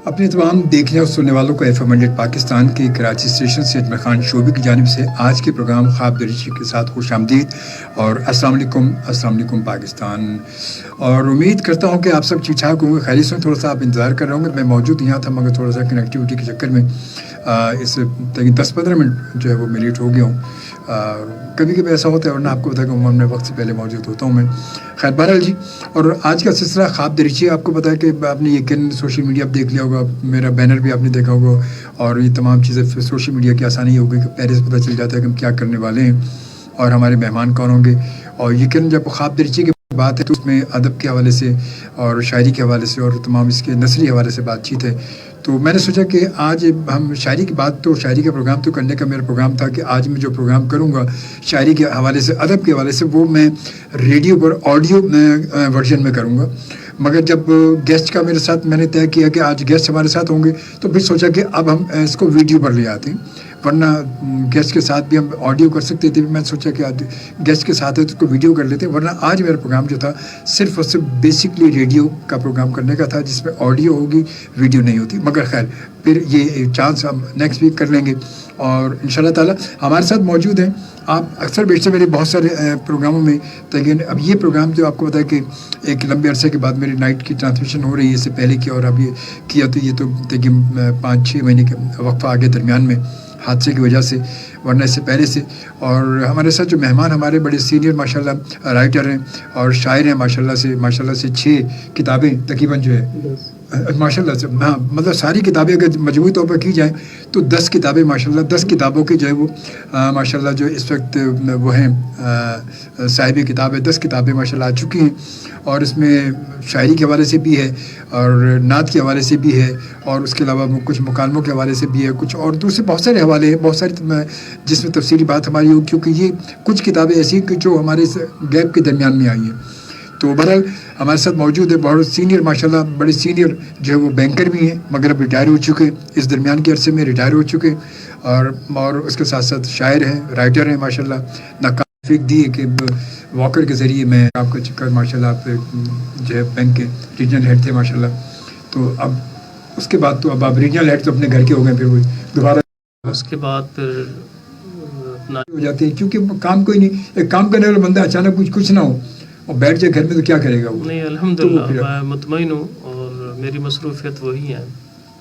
اپنے تمام دیکھنے اور سننے والوں کو FM 100 پاکستان کے کراچی اسٹیشن سے اجمل خان شعبی کی جانب سے آج کے پروگرام خواب دریچی کے ساتھ خوش آمدید اور السلام علیکم پاکستان. اور امید کرتا ہوں کہ آپ سب ٹھیک ٹھاک ہوں گے, خیریت سے. تھوڑا سا آپ انتظار کر رہے ہوں گے, میں موجود یہاں تھا مگر تھوڑا سا کنیکٹیوٹی کے چکر میں اس 10-15 منٹ جو ہے وہ میں لیٹ ہو گیا ہوں. کبھی کبھی ایسا ہوتا ہے, ورنہ آپ کو پتا ہے کہ عموماً میں وقت سے پہلے موجود ہوتا ہوں میں. خیر بہرحال جی, اور آج کا سلسلہ خواب دریچی. آپ کو پتا ہے کہ آپ نے یقیناً سوشل میڈیا پہ دیکھ لیا ہوگا, میرا بینر بھی آپ نے دیکھا ہوگا, اور یہ تمام چیزیں سوشل میڈیا کی آسانی ہو گئی کہ پہلے سے پتہ چل جاتا ہے کہ ہم کیا کرنے والے ہیں اور ہمارے مہمان کون ہوں گے. اور یقیناً جب خواب دریچی کی بات ہے تو اس میں ادب کے حوالے سے اور شاعری کے حوالے سے اور تمام اس کے نثری حوالے سے بات چیت ہے. تو میں نے سوچا کہ آج ہم شاعری کی بات, تو شاعری کا پروگرام تو کرنے کا میرا پروگرام تھا کہ آج میں جو پروگرام کروں گا شاعری کے حوالے سے, ادب کے حوالے سے, وہ میں ریڈیو پر آڈیو ورژن میں کروں گا. مگر جب گیسٹ کا میرے ساتھ میں نے طے کیا کہ آج گیسٹ ہمارے ساتھ ہوں گے, تو پھر سوچا کہ اب ہم اس کو ویڈیو پر لے آتے ہیں, ورنہ گیسٹ کے ساتھ بھی ہم آڈیو کر سکتے تھے. میں نے سوچا کہ آج گیسٹ کے ساتھ ہے تو اس کو ویڈیو کر لیتے ہیں, ورنہ آج میرا پروگرام جو تھا صرف اور صرف بیسکلی ریڈیو کا پروگرام کرنے کا تھا, جس میں آڈیو ہوگی ویڈیو نہیں ہوتی. مگر خیر پھر یہ چانس ہم نیکسٹ ویک کر لیں گے. اور انشاءاللہ تعالی ہمارے ساتھ موجود ہیں آپ اکثر بیشتر میرے بہت سارے پروگراموں میں. لیکن اب یہ پروگرام جو آپ کو پتا ہے کہ ایک لمبے عرصے کے بعد میری نائٹ کی ٹرانسمیشن ہو رہی ہے, اس سے پہلے کی, اور اب یہ کیا تو یہ تو دیکھیے 5-6 مہینے کا وقفہ آگے درمیان میں حادثے کی وجہ سے, ورنہ اس سے پہلے سے. اور ہمارے ساتھ جو مہمان ہمارے بڑے سینئر ماشاءاللہ رائٹر ہیں اور شاعر ہیں ماشاءاللہ سے 6 کتابیں تقریباً جو ہے ماشاءاللہ سے, ہاں مطلب ساری کتابیں اگر مجموعی طور پر کی جائیں تو 10 کتابیں ماشاءاللہ, 10 کتابوں کی جو ہے وہ ماشاءاللہ جو اس وقت وہ ہیں صاحب کتاب ہے. 10 کتابیں ماشاءاللہ آ چکی ہیں, اور اس میں شاعری کے حوالے سے بھی ہے اور نعت کے حوالے سے بھی ہے, اور اس کے علاوہ کچھ مکالموں کے حوالے سے بھی ہے, کچھ اور دوسرے بہت سارے حوالے ہیں, بہت ساری جس میں تفصیلی بات ہماری ہوگی, کیونکہ یہ کچھ کتابیں ایسی ہیں کہ جو ہمارے گیپ کے درمیان میں آئی ہیں. تو بہرحال ہمارے ساتھ موجود ہے بہت سینئر ماشاءاللہ, بڑے سینئر جو ہے وہ بینکر بھی ہیں مگر اب ریٹائر ہو چکے, اس درمیان کے عرصے میں ریٹائر ہو چکے, اور اس کے ساتھ ساتھ شاعر ہیں, رائٹر ہیں ماشاءاللہ. ناکافی دی ہے کہ واکر کے ذریعے میں آپ کا چکر ماشاءاللہ آپ جو ہے بینک کے ریجنل ہیڈ تھے ماشاءاللہ. تو اب اس کے بعد تو اب آپ ریجنل ہیڈ تو اپنے گھر کے ہو گئے, پھر وہ دوبارہ اس کے بعد پھر ہو جاتے ہیں, کیونکہ کام کوئی نہیں, ایک کام کرنے والا بندہ اچانک کچھ نہ ہو اور بیٹھ جائے گھر میں تو کیا کرے گا وہ. نہیں الحمدللہ میں مطمئن ہوں اور میری مصروفیت وہی ہے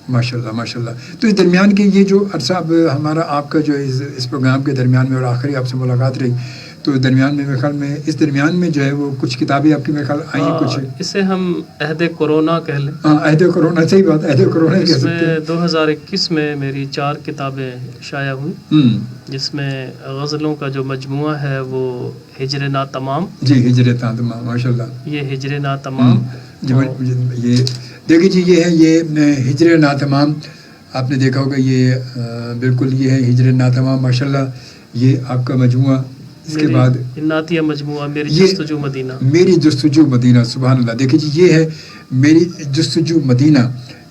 ماشاءاللہ. تو اس درمیان کے یہ جو عرصہ اب ہمارا آپ کا جو اس پروگرام کے درمیان میں اور آخری آپ سے ملاقات رہی, تو درمیان میں میرے خیال میں اس درمیان میں جو ہے وہ کچھ کتابیں آپ کی میرے خیال آئی ہیں, کچھ اسے ہم عہد کرونا کہہ لیں. عہد کرونا, صحیح بات, عہد کرونا کہہ سکتے ہیں. 2021 میں میری 4 کتابیں شائع ہوئیں, جس میں غزلوں کا جو مجموعہ ہے وہ ہجر ناتمام. جی ہجر ناتمام ماشاءاللہ. یہ ہجر ناتمام یہ دیکھیے جی, یہ ہے یہ ہجر ناتمام, آپ نے دیکھا ہوگا یہ بالکل یہ ہے ہجر ناتمام ماشاءاللہ, یہ آپ کا مجموعہ. اس کے بعد نعتیہ مجموعہ میری جستجو مدینہ. میری جستجو مدینہ, سبحان اللہ. دیکھیے جی یہ ہے میری جستجو مدینہ,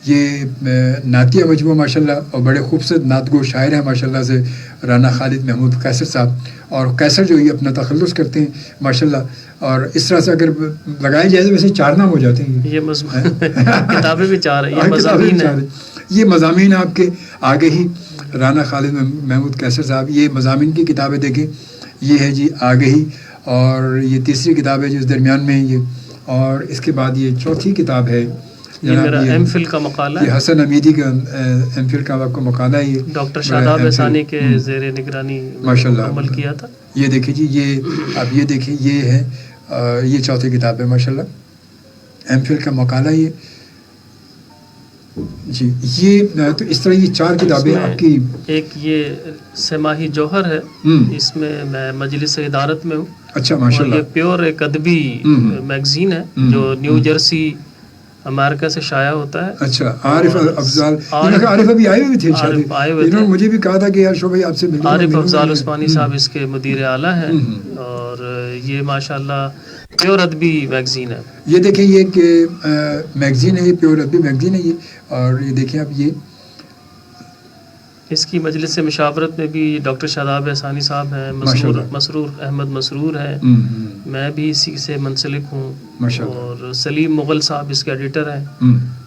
یہ نعتیہ مجموعہ ماشاءاللہ, اور بڑے خوبصورت نعت گو شاعر ہیں ماشاءاللہ سے رانا خالد محمود قیصر صاحب. اور قیصر جو یہ اپنا تخلص کرتے ہیں ماشاءاللہ, اور اس طرح سے اگر لگائے جائے تو ویسے 4 نام ہو جاتے ہیں. یہ کتابیں بھی 4 ہیں, یہ مضامین ہیں. یہ مضامین آپ کے آگے ہی رانا خالد محمود قیصر صاحب, یہ مضامین کی کتابیں دیکھیں, یہ ہے جی آگے ہی. اور یہ تیسری کتاب ہے جو اس درمیان میں ہے یہ, اور اس کے بعد یہ چوتھی کتاب ہے, یہ میرا ایم فل کا مقالہ ہے. یہ حسن حمیدی کا ایم فل کا آپ کو مقالہ ہے, یہ ڈاکٹر شاداب احسانی کے زیر نگرانی ماشاءاللہ عمل کیا تھا. یہ دیکھیں جی, یہ آپ یہ دیکھیں, یہ ہے یہ چوتھی کتاب ہے ماشاءاللہ, ایم فل کا مقالہ یہ جی. یہ تو اس طرح یہ 4 کتابیں آپ کی. ایک یہ سماہی جوہر ہے, اس میں میں مجلس ادارت میں ہوں. اچھا ماشاءاللہ. یہ پیور ایک ادبی میگزین ہے جو نیو جرسی امریکہ سے شائع ہوتا ہے. اچھا, عارف افضال, عارف ابھی آئے ہوئے تھے شاید, انہوں نے مجھے بھی کہا تھا کہ یار شو بھائی آپ سے ملوں. عارف افضال عثمانی صاحب اس کے مدیر اعلیٰ ہیں, اور یہ ماشاءاللہ پیور ادبی میگزین ہے. یہ دیکھیں یہ ایک میگزین ہے, یہ پیور ادبی میگزین ہے یہ. اور یہ دیکھیں اب یہ اس کی مجلس سے مشاورت میں بھی ڈاکٹر شاداب احسانی صاحب ہیں, مسرور احمد مسرور ہیں, میں بھی اسی سے منسلک ہوں, اور سلیم مغل صاحب اس کے ایڈیٹر ہیں.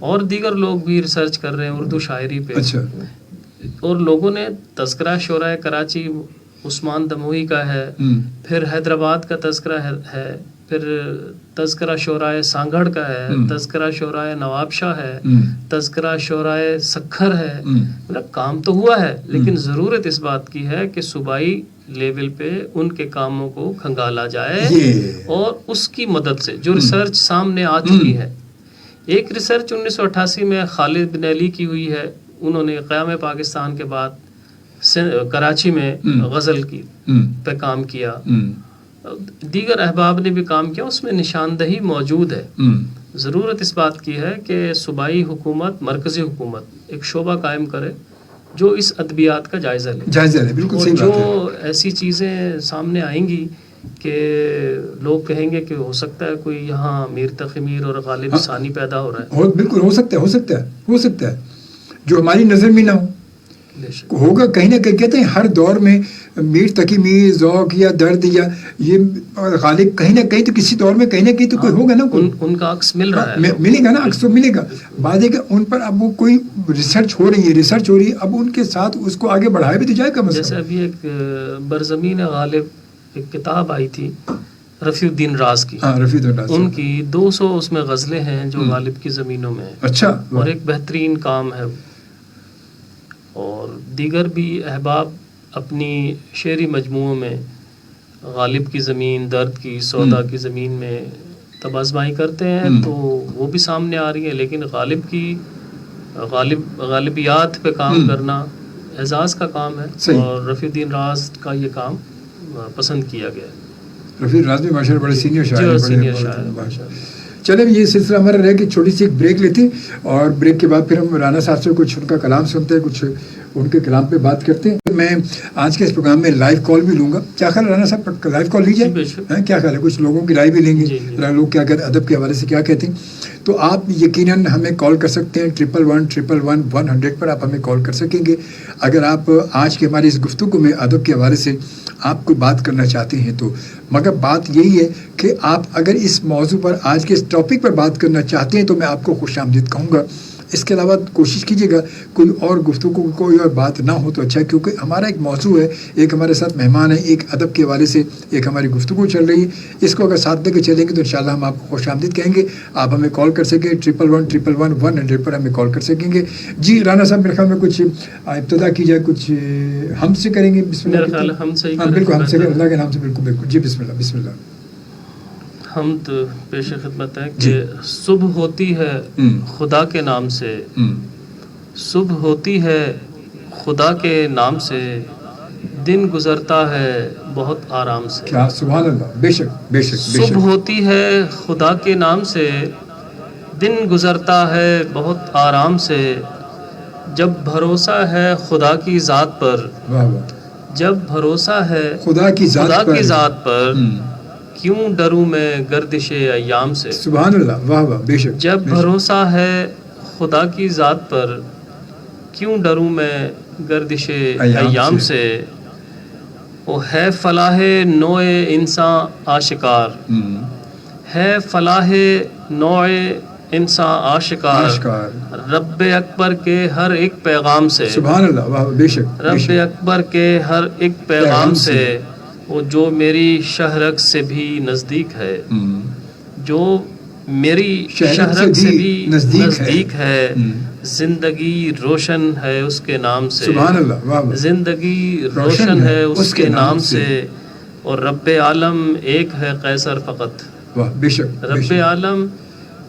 اور دیگر لوگ بھی ریسرچ کر رہے ہیں اردو شاعری پہ. اچھا. اور لوگوں نے تذکرہ شعراء کراچی عثمان دموی کا ہے, پھر حیدرآباد کا تذکرہ ہے, پھر تذکرہ شعراء سانگھڑ کا ہے, تذکرہ شعراء نواب شاہ ہے, تذکرہ شعراء سکھر ہے. مطلب کام تو ہوا ہے, لیکن ضرورت اس بات کی ہے کہ صوبائی لیول پہ ان کے کاموں کو کھنگالا جائے, اور اس کی مدد سے جو ریسرچ سامنے آ چکی ہے. ایک ریسرچ 1988 میں خالد بن علی کی ہوئی ہے, انہوں نے قیام پاکستان کے بعد کراچی میں غزل کی پہ کام کیا. دیگر احباب نے بھی کام کیا, اس میں نشاندہی موجود ہے. ضرورت اس بات کی ہے کہ صوبائی حکومت, مرکزی حکومت ایک شعبہ قائم کرے جو اس ادبیات کا جائزہ لے. بالکل اور صحیح بات ہے. جو ایسی چیزیں سامنے آئیں گی کہ لوگ کہیں گے کہ ہو سکتا ہے کوئی یہاں میر تقی میر اور غالب ثانی پیدا ہو رہا ہے. بالکل ہو سکتا ہے جو ہماری نظر میں نہ ہوگا. کہیں نہ کہیں کہتے ہیں ہر دور میں میر تقی میر, ذوق یا درد یا یہ غالب, کہیں نہ کہیں تو کسی دور میں کہیں نہ کہیں تو کوئی ہوگا نا, ان کا عکس مل رہا ہے, ملے گا نا, عکس تو ملے گا. بات ہے کہ ان پر اب وہ کوئی ریسرچ ہو رہی ہے, اب ان کے ساتھ اس کو آگے بڑھایا بھی تو جائے گا. جیسے ابھی ایک برزمین غالب ایک کتاب آئی تھی رفیع الدین راز کی, ان کی 200 اس میں غزلیں ہیں جو غالب کی زمینوں میں ہیں. اچھا. اور ایک بہترین کام ہے. اور دیگر بھی احباب اپنی شعری مجموعوں میں غالب کی زمین, درد کی, سودا کی زمین میں تب آزمائی کرتے ہیں, تو وہ بھی سامنے آ رہی ہے. لیکن غالب کی غالبیات پہ کام کرنا اعزاز کا کام ہے, اور رفیع الدین راز کا یہ کام پسند کیا گیا ہے. رفیع راز بھی ماشاءاللہ بڑے سینئر شاعر. چلیں یہ سلسلہ ہمارا رہ کہ چھوٹی سی ایک بریک لیتے ہیں, اور بریک کے بعد پھر ہم رانا صاحب سے کچھ ان کا کلام سنتے ہیں, کچھ ان کے کلام پہ بات کرتے ہیں. میں آج کے اس پروگرام میں لائیو کال بھی لوں گا. کیا خیال ہے رانا صاحب, لائیو کال لی جائے؟ کیا خیال ہے, کچھ لوگوں کی رائے بھی لیں گے, لوگ کیا کہتے ہیں ادب کے حوالے سے کیا کہتے ہیں. تو آپ یقیناً ہمیں کال کر سکتے ہیں 111111 پر آپ ہمیں کال کر سکیں گے. اگر آپ آج کے ہماری اس گفتگو میں ادب کے حوالے سے آپ کوئی بات کرنا چاہتے ہیں تو, مگر بات یہی ہے کہ آپ اگر اس موضوع پر, آج کے اس ٹاپک پر بات کرنا چاہتے ہیں تو میں آپ کو خوش آمدید کہوں گا. اس کے علاوہ کوشش کیجیے گا کوئی اور گفتگو کوئی اور بات نہ ہو تو اچھا, کیونکہ ہمارا ایک موضوع ہے, ایک ہمارے ساتھ مہمان ہے, ایک ادب کے حوالے سے ایک ہماری گفتگو چل رہی ہے. اس کو اگر ساتھ لے کے چلیں گے تو انشاءاللہ ہم آپ کو خوش آمدید کہیں گے. آپ ہمیں کال کر سکیں 111111 پر ہمیں کال کر سکیں گے. جی رانا صاحب میرے خیال میں کچھ ابتدا کی جائے, کچھ ہم سے کریں گے. بسم اللہ. بالکل ہم سے, اللہ کے نام سے. بالکل بالکل. جی بسم اللہ. بسم اللہ. حمد پیش خدمت ہے کہ صبح ہوتی ہے خدا کے نام سے, صبح ہوتی ہے خدا کے نام سے, دن گزرتا ہے بہت آرام سے. کیا سبحان اللہ. بے شک بے شک. صبح ہوتی ہے خدا کے نام سے, دن گزرتا ہے بہت آرام سے, جب بھروسہ ہے خدا کی ذات پر, جب بھروسہ ہے خدا کی ذات پر, کیوں ڈروں میں گردش ایام سے. سبحان اللہ. واہ واہ. بے شک. جب بھروسہ ہے خدا کی ذات پر, کیوں ڈروں میں گردش ایام سے. وہ ہے فلاح نوع انسان آشکار, ہے فلاح نوع انسان آشکار, رب اکبر کے ہر ایک پیغام سے. سبحان اللہ. واہ بے شک. رب اکبر کے ہر ایک پیغام سے, وہ جو میری شہرک سے بھی نزدیک ہے, جو میری شہرک سے بھی نزدیک ہے, زندگی روشن ہے اس کے نام سے. سبحان اللہ. زندگی روشن ہے اس کے نام سے, اور رب عالم ایک ہے قیصر فقط. بے شک. رب عالم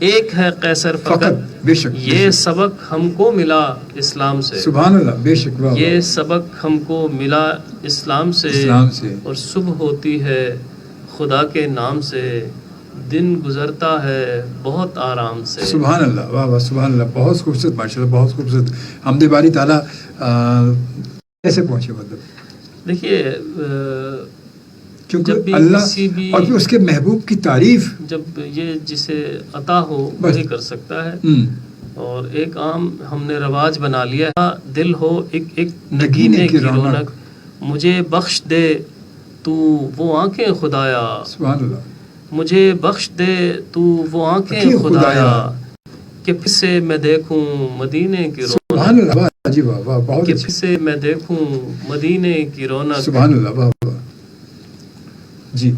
ایک ہے قیصر فقط. بے شک. یہ سبق ہم کو ملا اسلام سے. سبحان اللہ. بے شک. یہ سبق ہم کو ملا اسلام سے. اور صبح ہوتی ہے خدا کے نام سے, دن گزرتا ہے بہت آرام سے. سبحان اللہ. واہ واہ. سبحان اللہ. بہت خوبصورت ماشاءاللہ, بہت خوبصورت. حمد باری تعالیٰ کیسے پہنچے مطلب دیکھیے, کیونکہ اللہ اور پھر اس کے محبوب کی تعریف, جب یہ جسے عطا ہو وہی کر سکتا ہے. اور ایک عام ہم نے رواج بنا لیا ہے, دل ہو ایک نگینے کی رونق, مجھے بخش دے تو وہ آنکھیں خدایا. سبحان اللہ. مجھے بخش دے تو وہ آنکھیں خدایا, کہ پھر سے میں دیکھوں مدینے کی سبحان اللہ، واہ جی واہ واہ، بہت کہ اچھا، پھر سے میں دیکھوں مدینے کی رونق. سبحان اللہ، واہ واہ. جی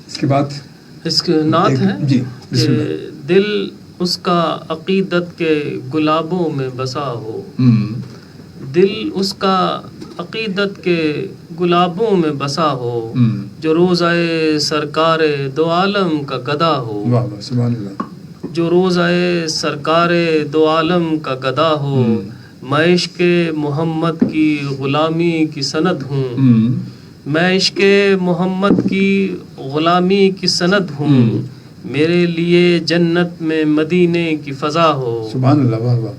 اس کے بعد اس کے نعت ہے جی بسم کہ اللہ. دل اس کا عقیدت کے گلابوں میں بسا ہو. دل اس کا عقیدت کے گلابوں میں بسا ہو، جو روزائے سرکار دو عالم کا گدا ہو. واہ واہ، سبحان اللہ. جو روزائے سرکار دو عالم کا گدا ہو. میں عشق محمد کی غلامی کی سند ہوں. میں عشق محمد کی غلامی کی سند ہوں. میرے لیے جنت میں مدینے کی فضا ہو. سبحان اللہ، واہ واہ.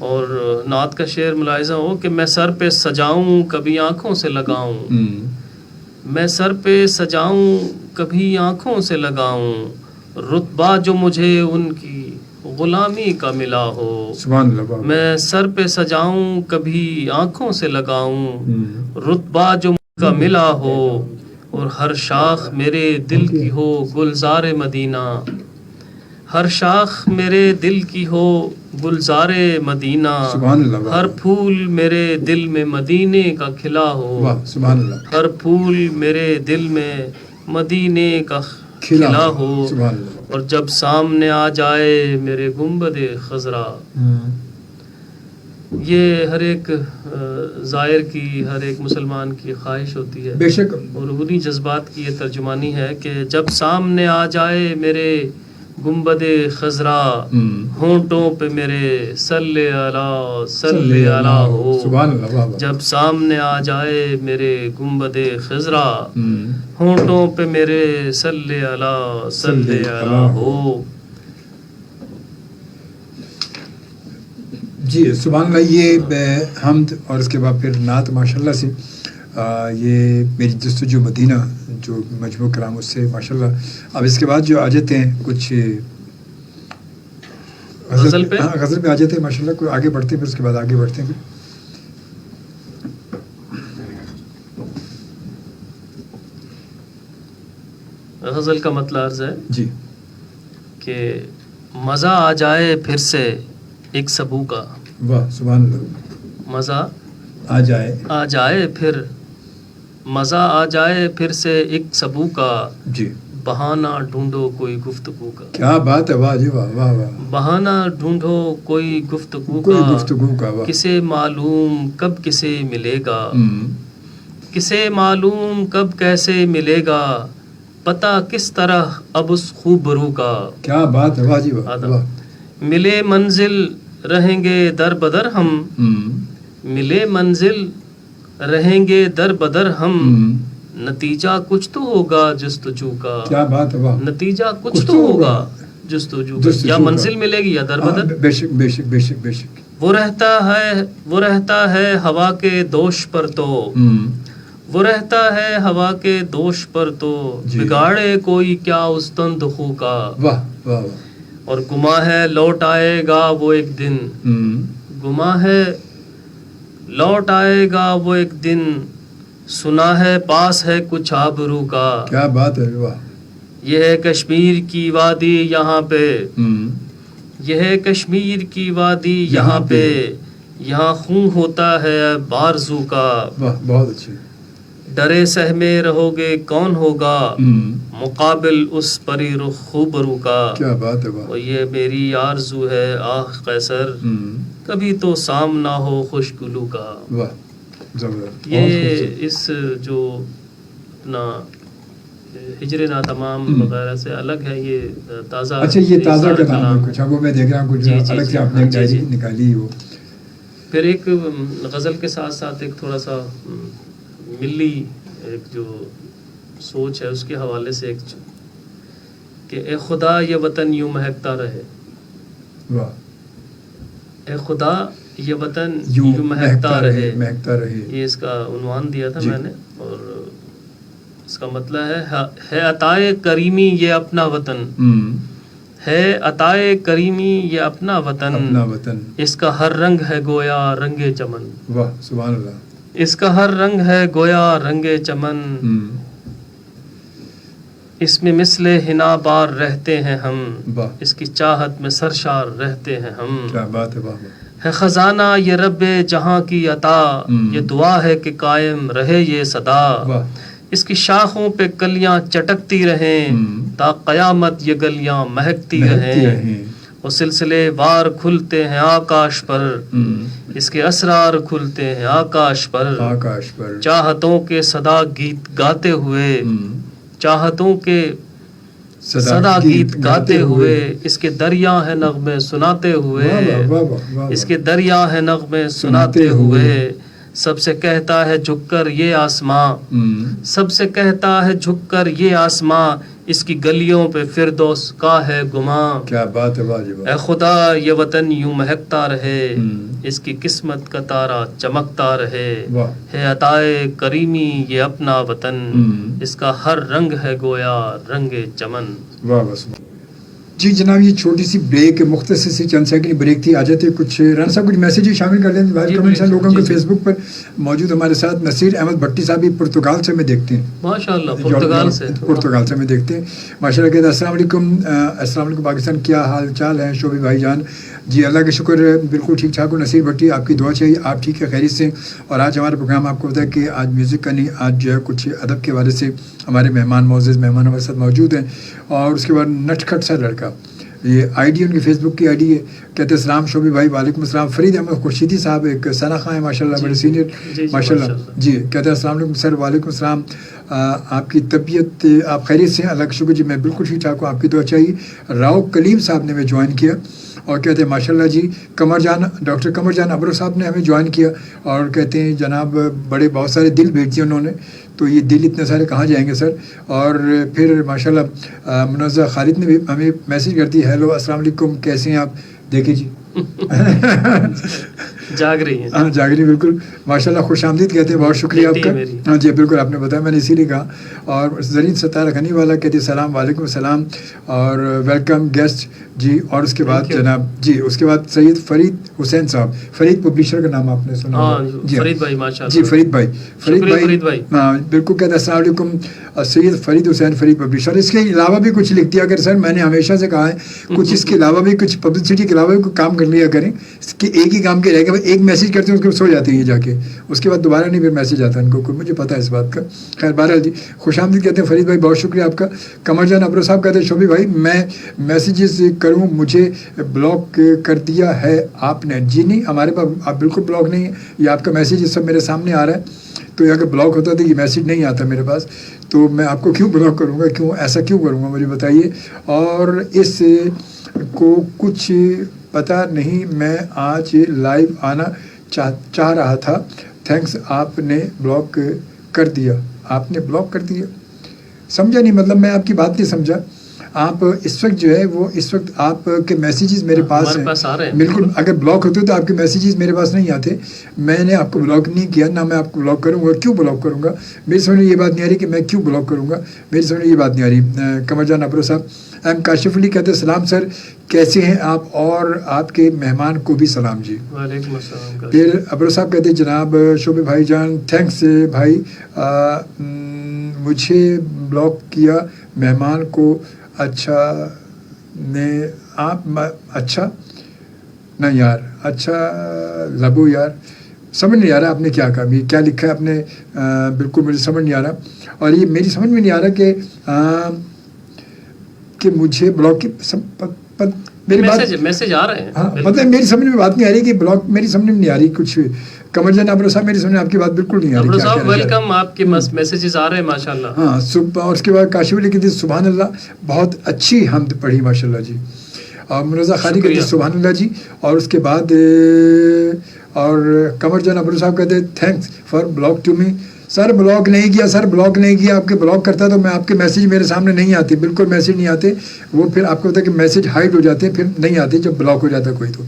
اور نعت کا شعر ملاحظہ ہو کہ میں سر پہ سجاؤں کبھی آنکھوں سے لگاؤں. میں سر پہ سجاؤں کبھی آنکھوں سے لگاؤں. رتبہ جو مجھے ان کی غلامی کا ملا ہو. سبحان اللہ، واہ. میں سر پہ سجاؤں کبھی آنکھوں سے لگاؤں. رتبہ جو کا ملا ہو. اور ہر شاخ میرے دل کی ہو گلزار مدینہ. ہر شاخ میرے دل کی ہو گلزار مدینہ. سبحان اللہ، واہ. ہر پھول میرے دل میں مدینے کا کھلا ہو. واہ سبحان اللہ. ہر پھول میرے دل میں مدینے کا کھلا ہو. سبحان اللہ. اور جب سامنے آ جائے میرے گنبد خضرا. یہ ہر ایک زائر کی، ہر ایک مسلمان کی خواہش ہوتی ہے، بے شک. اور انہی جذبات کی یہ ترجمانی ہے کہ جب سامنے آ جائے میرے گنبد خضرا، ہونٹوں پہ میرے صلی علی صلی علی ہو. سبحان اللہ، واہ واہ. جب سامنے آ جائے میرے گنبد خضرا، ہونٹوں پہ میرے صلی علی صلی علی ہو. جی سبحان اللہ. یہ حمد اور اس کے بعد پھر نعت ماشاءاللہ سے یہ میری جستجو مدینہ جو مجموع کلام اس سے ماشاءاللہ. اب اس کے بعد جو آ جاتے ہیں کچھ غزل پہ آ جاتے ہیں ماشاءاللہ. کوئی آگے بڑھتے ہیں، پھر اس کے بعد آگے بڑھتے ہیں. غزل کا مطلب عرض ہے جی کہ مزہ آ جائے پھر سے ایک سبو کا. واہ سبحان اللہ. مزہ آ جائے پھر مزہ آ جائے پھر سے ایک سبو کا. جی بہانہ ڈھونڈو کوئی گفتگو کا. کیا بات ہے، واہ جی واہ واہ واہ. بہانہ ڈھونڈو کوئی گفتگو کا. واہ. کسے معلوم کب کسے ملے گا. کسے معلوم کب کیسے ملے گا. پتہ کس طرح اب اس خوبرو کا. کیا بات ہے، واہ جی واہ واہ. ملے منزل رہیں گے در بدر ہم. ملے منزل رہیں گے در بدر ہم. نتیجہ کچھ تو ہوگا جستجو کا. کیا بات ہے، واہ. نتیجہ کچھ تو ہوگا جستجو کا. یا منزل ملے گی یا در بدر. بے شک بے شک بے شک بے شک. وہ رہتا ہے ہوا کے دوش پر تو. وہ رہتا ہے ہوا کے دوش پر تو. بگاڑے کوئی کیا اس تند خو کا. واہ واہ. اور گما ہے لوٹ آئے گا وہ ایک دن. گما ہے لوٹ آئے گا وہ ایک دن. سنا ہے پاس ہے کچھ آبرو کا. کیا بات ہے، واہ. یہ ہے کشمیر کی وادی یہاں پہ. یہ ہے کشمیر کی وادی یہاں پہ. یہاں خون ہوتا ہے بارزو کا. واہ بہت اچھے. ڈرے سہمے رہو گے کون ہوگا مقابل اس پری رخ خوبرو کا. کیا بات ہے، واہ. اور یہ میری آرزو ہے آہ قیصر، کبھی تو سامنا ہو خوش گلو کا. واہ زبردست. یہ اس جو اپنا ہجر نا تمام وغیرہ سے الگ ہے. یہ تازہ. اچھا یہ تازہ کلام ہے کچھ. وہ میں دیکھ رہا ہوں کچھ الگ سے آپ نے ڈائری نکالی. وہ پھر ایک غزل کے ساتھ ساتھ ایک تھوڑا سا ملی ایک جو سوچ ہے اس کے حوالے سے ایک کہ اے خدا یہ وطن یوں مہکتا رہے. واہ. اے خدا یہ وطن یوں مہکتا رہے. یہ اس کا عنوان دیا تھا میں نے. اور اس کا مطلب ہے عطائے کریمی یہ اپنا وطن. ہے عطائے کریمی یہ اپنا وطن. اس کا ہر رنگ ہے گویا رنگ چمن. واہ سبحان اللہ. اس کا ہر رنگ ہے گویا رنگ چمن. اس میں مثل حنا بار رہتے ہیں ہم، واہ، اس کی چاہت میں سرشار رہتے ہیں ہم. کیا بات ہے، واہ واہ. ہے خزانہ یہ رب جہاں کی عطا، یہ دعا ہے کہ قائم رہے یہ صدا. واہ. اس کی شاخوں پہ کلیاں چٹکتی رہیں، تا قیامت یہ گلیاں مہکتی رہیں. وہ سلسلے وار کھلتے ہیں آکاش پر، اس کے اسرار کھلتے ہیں آکاش پر. چاہتوں کے صدا گیت گاتے ہوئے، چاہتوں کے صدا گیت گاتے ہوئے، اس کے دریا ہے نغمے سناتے ہوئے، اس کے دریا ہے نغمے سناتے ہوئے. سب سے کہتا ہے جھک کر یہ آسماں، سب سے کہتا ہے جھک کر یہ آسماں، اس کی گلیوں پہ فردوس کا ہے گماں. کیا بات ہے، واجب. اے خدا یہ وطن یوں مہکتا رہے، اس کی قسمت کا تارا چمکتا رہے. ہے عطائے کریمی یہ اپنا وطن، اس کا ہر رنگ ہے گویا رنگ چمن. واہ بس. جی جناب، یہ چھوٹی سی بریک، مختصر سی چند سیکنڈ بریک تھی. آ جاتے کچھ رانا صاحب کچھ میسیج شامل کر لیں کمنٹس ہیں لوگوں کے. فیس بک پر موجود ہمارے ساتھ نصیر احمد بھٹی صاحب بھی پرتگال سے ہمیں دیکھتے ہیں. ماشاءاللہ پرتگال سے ہمیں دیکھتے ہیں ماشاءاللہ. کہتے ہیں السلام علیکم. السلام علیکم پاکستان، کیا حال چال ہے شعیب بھائی جان؟ جی اللہ کا شکر، بالکل ٹھیک ٹھاک ہو. نصیر بھٹی آپ کی دعا چاہیے، آپ ٹھیک ہے خیریت سے. اور آج ہمارا پروگرام آپ کو پتہ ہے کہ آج میوزک کا نہیں، آج جو ہے کچھ ادب کے حوالے سے ہمارے مہمان معزز مہمان ہمارے ساتھ موجود ہیں. اور اس کے بعد نٹکھٹ سا لڑکا، یہ آئی ڈی ان کی فیس بک کی آئی ڈی ہے. کہتے ہیں السلام شعیب بھائی. وعلیکم السلام. فرید احمد خورشیدی صاحب ایک ثنا خاں ہیں ماشاء اللہ، بڑے سینئر ماشاء اللہ. جی کہتے ہیں السلام علیکم سر. وعلیکم السلام. آپ کی طبیعت آپ خیریت سے ہیں؟ اللہ کا شکر جی میں بالکل ٹھیک ٹھاک ہوں، آپ کی دعا چاہیے. راؤ کلیم صاحب نے ہمیں جوائن کیا اور کہتے ہیں ماشاء اللہ جی. قمر جان، ڈاکٹر قمر جان ابرو صاحب نے ہمیں جوائن کیا اور کہتے ہیں جناب بڑے بہت سارے دل بھیج دیے انہوں نے، تو یہ دل اتنے سارے کہاں جائیں گے سر. اور پھر ماشاء اللہ منزہ خالد نے بھی ہمیں میسیج کر دی، ہیلو السلام علیکم کیسے ہیں آپ. دیکھیں جی جاگ رہی ہیں. ہاں جاگ رہی، بالکل ماشاء اللہ. خوش آمدید کہتے ہیں، بہت شکریہ آپ کا. ہاں جی بالکل آپ نے بتایا، میں نے اسی لیے کہا. اور زرین ستارہ غنی والا کہتے ہیں السلام وعلیکم السلام اور ویلکم گیسٹ جی. اور اس کے بعد جناب جی اس کے بعد سید فرید حسین صاحب، فرید پبلشر کا نام آپ نے سنا؟ جی فرید بھائی ماشاء جی فرید بھائی. فرید بھائی ہاں بالکل کہتے ہیں السلام علیکم سید فرید حسین فرید پبلشر. اس کے علاوہ بھی کچھ لکھ دیا اگر سر، میں نے ہمیشہ سے کہا ہے کچھ اس کے علاوہ بھی کچھ پبلسٹی کے علاوہ بھی کوئی کام کر لیا کریں. اس کے ایک ہی کام کے رہ گا، ایک میسیج کرتے ہیں اس کے سو جاتے ہیں یہ جا کے، اس کے بعد دوبارہ نہیں پھر میسیج آتا ہے ان کو، مجھے پتہ ہے اس بات کا. خیر بہرحال جی خوش آمدید کہتے ہیں فرید بھائی، بہت شکریہ آپ کا. قمر جان ابرو صاحب کہتے ہیں شعیب بھائی میں میسیجز کروں مجھے بلاک کر دیا ہے آپ نے. جی نہیں، ہمارے پاس آپ بالکل بلاک نہیں ہے، یہ آپ کا میسیج اس سب میرے سامنے آ رہا ہے. تو اگر بلاک ہوتا تو یہ میسیج نہیں آتا میرے پاس، تو میں آپ کو کیوں بلاک کروں گا، کیوں ایسا کیوں کروں گا مجھے بتائیے. اور اس کو کچھ پتہ نہیں، میں آج لائیو آنا چاہ رہا تھا. تھینکس آپ نے بلاک کر دیا. آپ نے بلاک کر دیا، سمجھا نہیں، مطلب میں آپ کی بات نہیں سمجھا. آپ اس وقت جو ہے وہ اس وقت آپ کے میسیجز میرے پاس ہیں بالکل. اگر بلاک ہوتے تو آپ کے میسیجز میرے پاس نہیں آتے. میں نے آپ کو بلاک نہیں کیا، نہ میں آپ کو بلاک کروں گا. کیوں بلاک کروں گا؟ میری سمجھ میں یہ بات نہیں آ رہی کہ میں کیوں بلاک کروں گا، میری سمجھ میں یہ بات نہیں آ رہی. قمر جان ابرو صاحب. ایم کاشف علی کہتے ہیں سلام سر کیسے ہیں آپ، اور آپ کے مہمان کو بھی سلام جی. وعلیکم السلام. پھر ابرو صاحب کہتے ہیں جناب شعیب بھائی جان تھینکس بھائی، مجھے بلاک کیا مہمان کو. اچھا نے آپ اچھا نہ یار، اچھا لبو یار، سمجھ نہیں آ رہا آپ نے کیا کہا، کیا لکھا ہے آپ نے، بالکل مجھے سمجھ نہیں آ رہا. اور یہ میری سمجھ میں نہیں آ رہا کہ مجھے بلاک کی میری بات میسج آ رہے ہیں. ہاں مطلب میری سمجھ میں بات نہیں آ رہی کہ بلاک، میری سمجھ میں نہیں آ رہی کچھ. قمر جان ابرو صاحب میری سمجھ میں آپ کی بات بالکل نہیں آ رہی. ابرو صاحب ویلکم، آپ کے میسیجز آ رہے ہیں ماشاءاللہ. ہاں صبح. اور اس کے بعد کاشف علی کہتے سبحان اللہ، بہت اچھی حمد پڑھی ماشاءاللہ جی. اور منزہ خالی کہتے سبحان اللہ جی. اور اس کے بعد اور قمر جان ابرو صاحب کہتے thanks for block to me. Sir block نہیں کیا، سر بلاک نہیں کیا. آپ کے بلاک کرتا تو میں آپ کے میسیج میرے سامنے نہیں آتے، بالکل میسیج نہیں آتے. وہ پھر آپ کو ہوتا ہے کہ میسیج ہائڈ ہو جاتے ہیں، پھر نہیں آتے جب بلاک ہو جاتا ہے کوئی تو.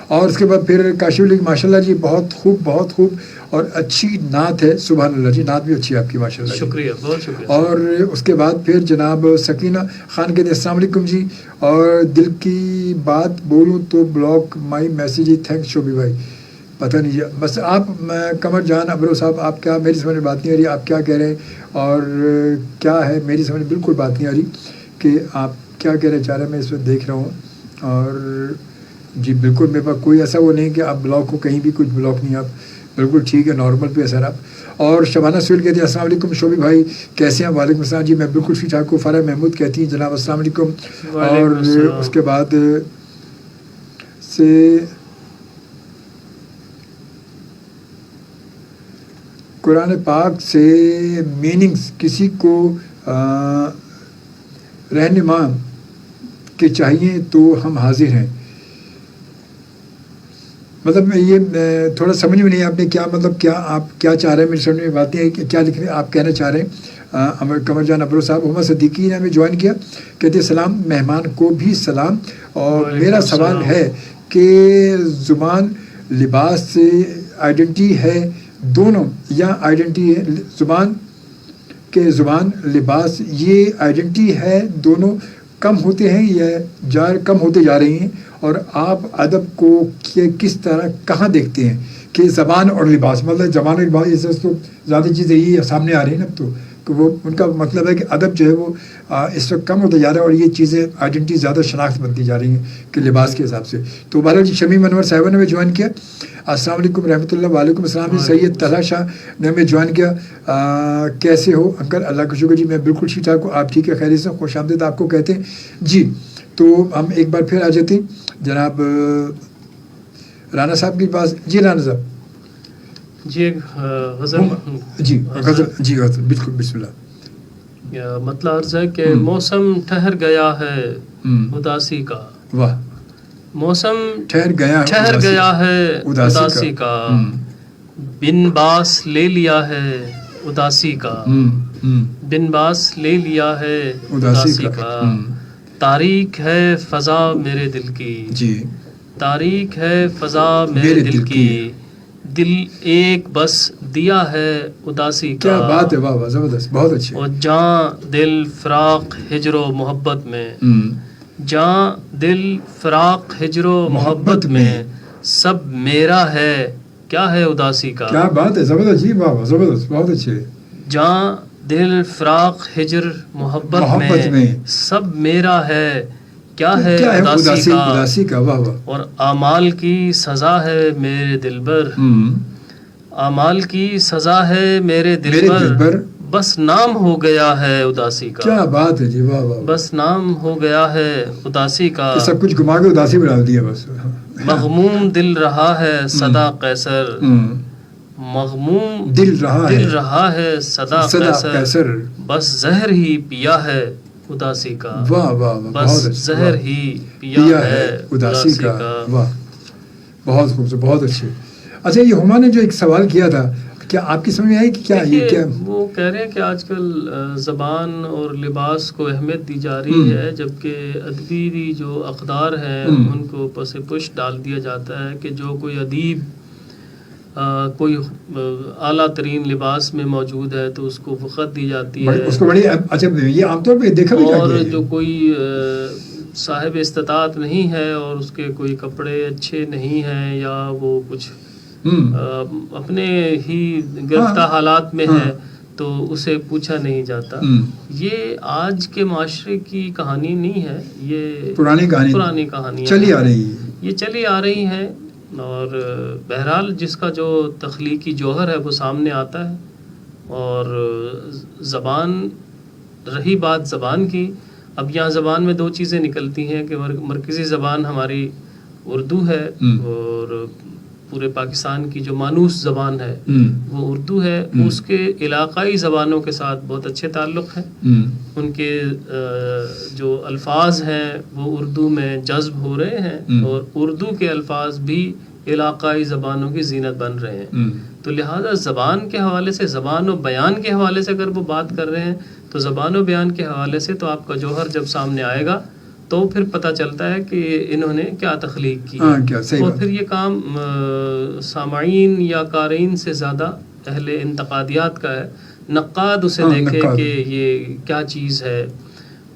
اور اس کے بعد پھر کاشف علی ماشاء اللہ جی بہت خوب بہت خوب اور اچھی نعت ہے. سبحان اللہ جی، نعت بھی اچھی ہے آپ کی ماشاء اللہ. شکریہ، بہت شکریہ. اور اس کے بعد پھر جناب سکینہ خان کہتے ہیں السلام علیکم جی، اور دل کی بات بولوں تو بلاک مائی میسیج تھینکس شعیب بھائی. پتہ نہیں. بس آپ قمر جان ابرو صاحب آپ کیا, میری سمجھ میں بات نہیں آ رہی آپ کیا کہہ رہے ہیں اور کیا ہے, میری سمجھ میں بالکل بات نہیں آ رہی کہ آپ کیا کہنا چاہ رہے ہیں. میں اس وقت دیکھ رہا ہوں اور جی بالکل میرے پاس کوئی ایسا وہ نہیں کہ آپ بلاک ہو, کہیں بھی کچھ بلاک نہیں, آپ بالکل ٹھیک ہے, نارمل پہ سر آپ. اور شبانہ سہیل کہتے ہیں السلام علیکم شعیب بھائی کیسے ہیں. وعلیکم السلام جی میں بالکل ٹھیک ٹھاک ہوں. فرح محمود کہتی ہیں جناب السلام علیکم. اور اس کے بعد سے قرآن پاک سے میننگز کسی کو رہنما کے چاہیے تو ہم حاضر ہیں. مطلب یہ تھوڑا سمجھ میں نہیں آپ نے کیا مطلب کیا آپ کیا چاہ رہے ہیں, میری سمجھ میں بات نہیں ہے کہ کیا لکھ رہے ہیں آپ کہنا چاہ رہے ہیں. قمر جان ابرو صاحب محمد صدیقی نے ہمیں جوائن کیا, کہتے ہیں سلام مہمان کو بھی سلام. اور میرا سوال ہے کہ زبان لباس سے آئیڈینٹی ہے دونوں یا آئیڈینٹی ہے زبان کے زبان لباس یہ آئیڈینٹی ہے دونوں کم ہوتے ہیں یا کم ہوتے جا رہی ہیں, اور آپ ادب کو کس طرح کہاں دیکھتے ہیں کہ زبان اور لباس مطلب زبان اور لباس اس تو زیادہ چیزیں یہ سامنے آ رہی ہیں نا, تو کہ وہ ان کا مطلب ہے کہ ادب جو ہے وہ اس وقت کم ہوتا جا رہا ہے اور یہ چیزیں آئیڈینٹی زیادہ شناخت بنتی جا رہی ہیں کہ لباس کے حساب سے. تو بہرحال جی شمیم انور صاحبہ نے ہمیں جوائن کیا, السلام علیکم رحمۃ اللہ. وعلیکم السلام. سید طلحہ شاہ نے ہمیں جوائن کیا, کیسے ہو انکل. اللہ کا شکر جی میں بالکل ٹھیک ٹھاک ہوں, آپ ٹھیک ہے خیریت سے, خوش آمدید آپ کو کہتے ہیں جی. تو ہم ایک بار پھر آ جاتے ہیں جناب رانا صاحب کے پاس. جی رانا صاحب جی غزل جی غزل جی غزل بالکل بسم اللہ. مطلب عرض ہے کہ موسم ٹھہر گیا ہے اداسی کا. واہ. موسم ٹھہر گیا ہے اداسی کا, بن باس لے لیا ہے اداسی کا, بن باس لے لیا ہے اداسی کا. تاریک ہے فضا میرے دل کی جی, تاریک ہے فضا میرے دل کی, دل ایک بس دیا ہے اداسی کا. کیا بات ہے, واہ واہ زبردست بہت اچھی. اور جاں دل فراق ہجر و محبت میں, جاں دل فراق ہجر و محبت میں, سب میرا ہے کیا ہے اداسی کا. کیا بات ہے زبردست جی, واہ واہ زبردست بہت اچھے. جاں دل فراق ہجر محبت میں, سب میرا ہے کیا ہے اداسی کا. واہ واہ. اور اعمال کی سزا ہے میرے دلبر, اعمال کی سزا ہے میرے دلبر, بس نام ہو گیا ہے اداسی کا. کیا بات ہے جی, واہ واہ. بس نام ہو گیا ہے اداسی کا, سب کچھ گما کے اداسی بنا دیا بس. مغموم دل رہا ہے صدا قیصر, مغموم دل رہا ہے صدا قیصر, بس زہر ہی پیا ہے اداسی کا. واہ واہ, بس زہر ہی پیا ہے اداسی کا. واہ بہت خوبصورت بہت اچھے. اچھا یہ ہما نے جو ایک سوال کیا تھا کیا آپ کی سمجھ میں آئی کہ کیا یہ کیا وہ کہہ رہے ہیں کہ آج کل زبان اور لباس کو اہمیت دی جا رہی ہے, جبکہ ادبی جو اقدار ہیں ان کو پس پش ڈال دیا جاتا ہے کہ جو کوئی ادیب کوئی اعلیٰ ترین لباس میں موجود ہے تو اس کو وقت دی جاتی ہے, اس کو بڑی اچھا یہ عام طور پہ دیکھا بھی جاتا ہے. اور جو کوئی صاحب استطاعت نہیں ہے اور اس کے کوئی کپڑے اچھے نہیں ہیں یا وہ کچھ اپنے ہی گرفتہ حالات میں ہے تو اسے پوچھا نہیں جاتا. یہ آج کے معاشرے کی کہانی نہیں ہے, یہ پرانی کہانی چلی آ رہی ہے, یہ چلی آ رہی ہیں. اور بہرحال جس کا جو تخلیقی جوہر ہے وہ سامنے آتا ہے. اور زبان, رہی بات زبان کی, اب یہاں زبان میں دو چیزیں نکلتی ہیں کہ مرکزی زبان ہماری اردو ہے اور پورے پاکستان کی جو مانوس زبان ہے وہ اردو ہے. اس کے علاقائی زبانوں کے ساتھ بہت اچھے تعلق ہیں, ان کے جو الفاظ ہیں وہ اردو میں جذب ہو رہے ہیں اور اردو کے الفاظ بھی علاقائی زبانوں کی زینت بن رہے ہیں. تو لہٰذا زبان کے حوالے سے, زبان و بیان کے حوالے سے اگر وہ بات کر رہے ہیں تو زبان و بیان کے حوالے سے تو آپ کا جوہر جب سامنے آئے گا تو پھر پتہ چلتا ہے کہ انہوں نے کیا تخلیق کی. اور پھر یہ کام سامعین یا قارئین سے زیادہ اہل انتقادیات کا ہے. نقاد اسے دیکھے کہ یہ کیا چیز ہے,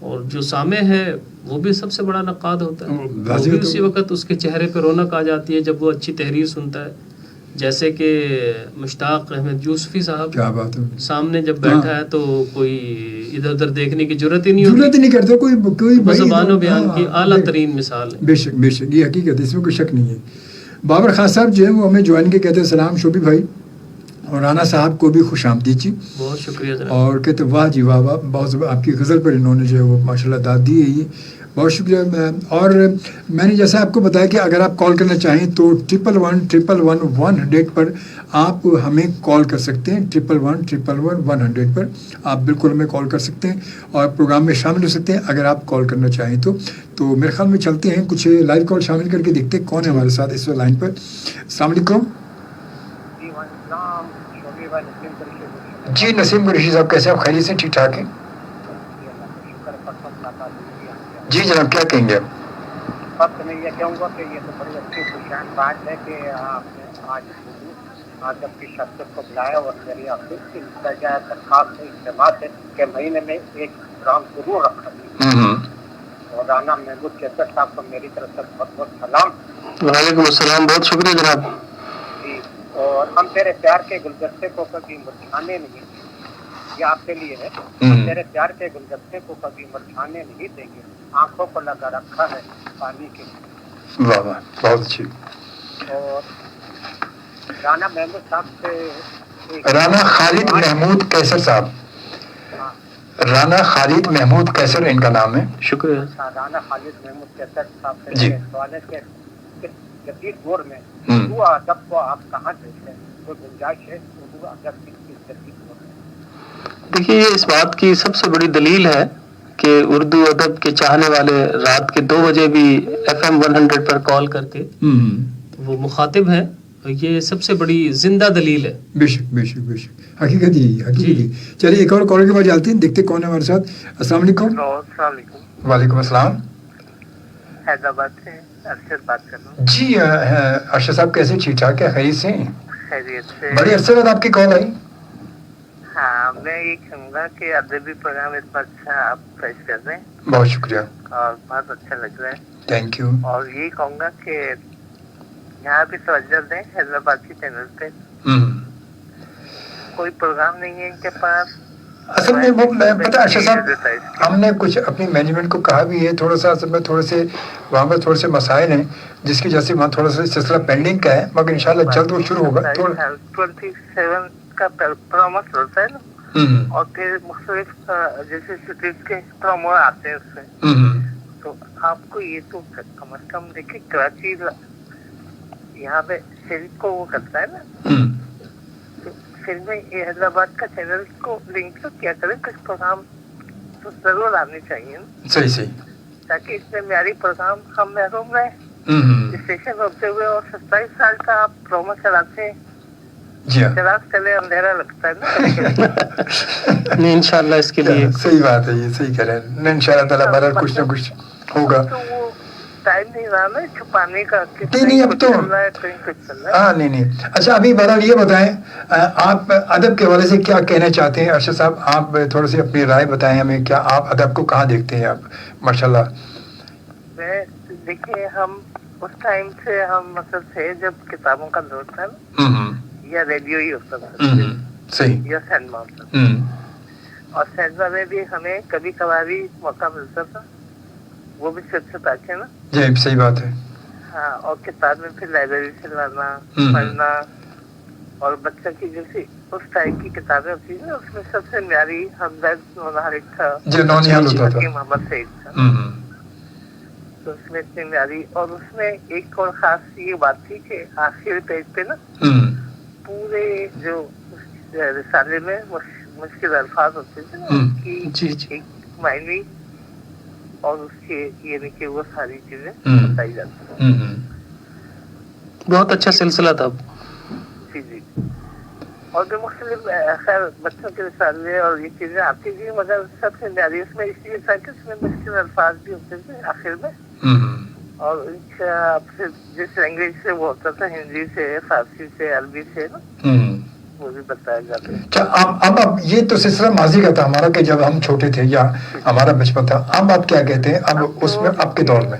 اور جو سامع ہے وہ بھی سب سے بڑا نقاد ہوتا ہے. وہ بھی اسی وقت اس کے چہرے پہ رونق آ جاتی ہے جب وہ اچھی تحریر سنتا ہے. جیسے کہ مشتاق احمد یوسفی صاحب کیا بات ہے، سامنے جب بیٹھا ہے تو کوئی ادھر ادھر دیکھنے کی ضرورت ہی نہیں ہوتی، ضرورت ہی نہیں کرتے کوئی وہ زبان و بیان کی اعلیٰ ترین مثال ہے. بے شک بے شک، یہ حقیقت ہے، اس میں کوئی شک نہیں ہے. بابر خان صاحب جو ہے وہ ہمیں جوائن کے کہتے ہیں سلام شوبی بھائی، اور رانا صاحب کو بھی خوش آمدید جی. بہت شکریہ جناب. اور کہتے واہ جی واہ واہ، بہت آپ کی غزل پر انہوں نے جو ہے وہ ماشاء اللہ داد دی ہے، یہ بہت شکریہ. اور میں نے جیسا آپ کو بتایا کہ اگر آپ کال کرنا چاہیں تو 11111 پر آپ ہمیں کال کر سکتے ہیں. 11111 پر آپ بالکل ہمیں کال کر سکتے ہیں اور پروگرام میں شامل ہو سکتے ہیں اگر آپ کال کرنا چاہیں تو میرے خیال میں چلتے ہیں کچھ لائیو کال شامل کر کے دیکھتے ہیں کون ہے ہمارے ساتھ اس وقت لائن پر. السلام علیکم. جی نسیم قریشی صاحب، کیسے آپ؟ خیریت سے؟ ٹھیک ٹھاک ہیں جی جناب، کیا کہیں گے؟ بس میں یہ کہوں گا کہ یہ تو بڑی اچھی خوشیان بات ہے کہ آپ نے آج اپنی شخصیت کو بلایا، اور میری آپ کی درخواست اجتماعات ہے کہ مہینے میں ایک پروگرام ضرور رکھا. اور رانا محمود کیسر صاحب کو میری طرف سے بہت بہت سلام. وعلیکم السلام، بہت شکریہ جناب. جی، اور ہم تیرے پیار کے گلدستے کو کبھی مرجھانے نہیں دیں گے، یہ آپ کے لیے ہے. ہم تیرے پیار کے گلدستے کو کبھی مرجھانے نہیں دیں گے، آنکھوں کو لگا رکھا ہے پانی کے. واہ واہ، بہت اچھی. اور رانا محمود صاحب سے رانا خالد محمود کیسر صاحب، رانا خالد محمود کیسر ان کا نام ہے. شکریہ. رانا خالد محمود کیسر صاحب سے جی. سوال ہے کہ اس جدید دور میں اردو ادب کو آپ کہاں دیکھتے ہیں؟ کوئی گنجائش ہے اردو ادب کی جدید دور میں؟ دیکھیے، یہ اس بات کی سب سے بڑی دلیل ہے کہ اردو ادب کے چاہنے والے رات کے 2 بجے بھی FM 100 پر کال کر کے وہ مخاطب ہیں. یہ سب سے بڑی زندہ دلیل ہے. بے شک بے شک بے شک، حقیقت یہی حقیقت. چلیے ایک اور کالر کے بعد جاتے ہیں، دیکھتے کون ہے ہمارے ساتھ. السلام علیکم. السلام علیکم. وعلیکم السلام. حیدرآباد سے ارشد بات کر رہا ہوں. جی ارشد صاحب، کیسے؟ ٹھیک ٹھاک ہے؟ خیریت سے؟ خیریت سے. بڑے عرصے بعد آپ کی کال آئی. ہاں، میں یہ کہوں گا کہ ادبی پروگرام اتنا اچھا آپ پیش کر رہے ہیں، بہت شکریہ، اور بہت اچھا لگ رہا ہے. Thank you. اور یہی کہوں گا کہ یہاں بھی توجہ دیں. حیدرآباد کی چینل پہ کوئی پروگرام نہیں ہے ان کے پاس. اصل میں وہ پتہ ارشد صاحب، ہم نے کچھ اپنی مینجمنٹ کو کہا بھی ہے، تھوڑا سا اصل میں تھوڑے سے وہاں پر تھوڑے سے مسائل ہیں جس کی وجہ سے وہاں تھوڑا سا سلسلہ پینڈنگ کا ہے، مگر انشاءاللہ جلد وہ شروع ہوگا. 27 کا پروموس ہوتا ہے نا، اور پھر مختلف جیسے سٹیز کے پرومو آتے ہیں اس میں. تو آپ کو یہ تو کم از کم دیکھیں، کراچی یہاں پہ شریف کو وہ کرتا ہے نا، تو پھر میں یہ حیدرآباد کا چینل کو لنک تو کیا کریں، کچھ پروگرام تو ضرور آنے چاہیے نا. صحیح صحیح، تاکہ اس میں معیاری پروگرام ہم محروم رہے. اسٹیشن ہوتے ہوئے اور 27 سال کا آپ پرومو چلاتے ہیں. جی ہاں، چلاس چلے اندھیرا لگتا ہے نا. نہیں، انشاءاللہ اس کے لیے صحیح بات ہے، یہ صحیح کہہ رہے ہیں. انشاءاللہ تعالیٰ ہمارا کچھ نہ کچھ ہوگا. تو وہ ٹائم نہیں رہا نا چھپانے کا کہ نہیں اب تو چل رہا ہے، کہیں کچھ چل رہا ہے. ہاں نہیں. اچھا، ابھی بہرحال یہ بتائیں، آپ ادب کے حوالے سے کیا کہنا چاہتے ہیں ارشد صاحب؟ آپ تھوڑی سی اپنی رائے بتائیں ہمیں، کیا آپ ادب کو کہاں دیکھتے ہیں آپ؟ ماشاءاللہ. میں دیکھیے، ہم اس ٹائم سے ہم مطلب تھے جب کتابوں کا دور تھا نا، یا ریڈیو ہی ہوتا تھا، صحیح، یا سینما ہوتا تھا. اور سینما میں بھی ہمیں کبھی کبھاری موقع ملتا تھا، وہ بھی چھوٹے تاکہ نا. جی صحیح بات ہے. ہاں، اور کتاب میں پھر لائبریری سے لانا، پڑھنا. اور بچہ کی جیسی اس ٹائم کی کتابیں ہوتی ہیں نا، اس میں سب سے معیاری ہمدرد نونہالک تھا، جو نونہال ہوتا تھا، محمد سعید تھا. تو اس میں اتنی معیاری، اور اس میں ایک اور خاص یہ بات تھی کہ آخری پیج پہ نا پورے جو رسالے میں مشکل الفاظ ہوتے تھے نا، ان کی ایک معنی اور اس کے یعنی کہ وہ ساری چیزیں بتائی جاتی ہیں. بہت اچھا سلسلہ تھا. جی. اور جو مختلف خیر بچوں کے رسالے اور یہ چیزیں آتی تھی، مگر سب سے معیاری اس میں اس لیے تھا کہ اس میں مشکل الفاظ بھی ہوتے تھے آخر میں، اور ان کا جس لینگویج سے وہ ہوتا تھا، ہندی سے، فارسی سے، عربی سے نا، وہ بھی بتایا جاتا ہے. اچھا، اب یہ تو سلسلہ ماضی کا تھا ہمارا کہ جب ہم چھوٹے تھے یا ہمارا بچپن تھا. اب آپ کیا کہتے ہیں اب اس میں اب کے دور میں؟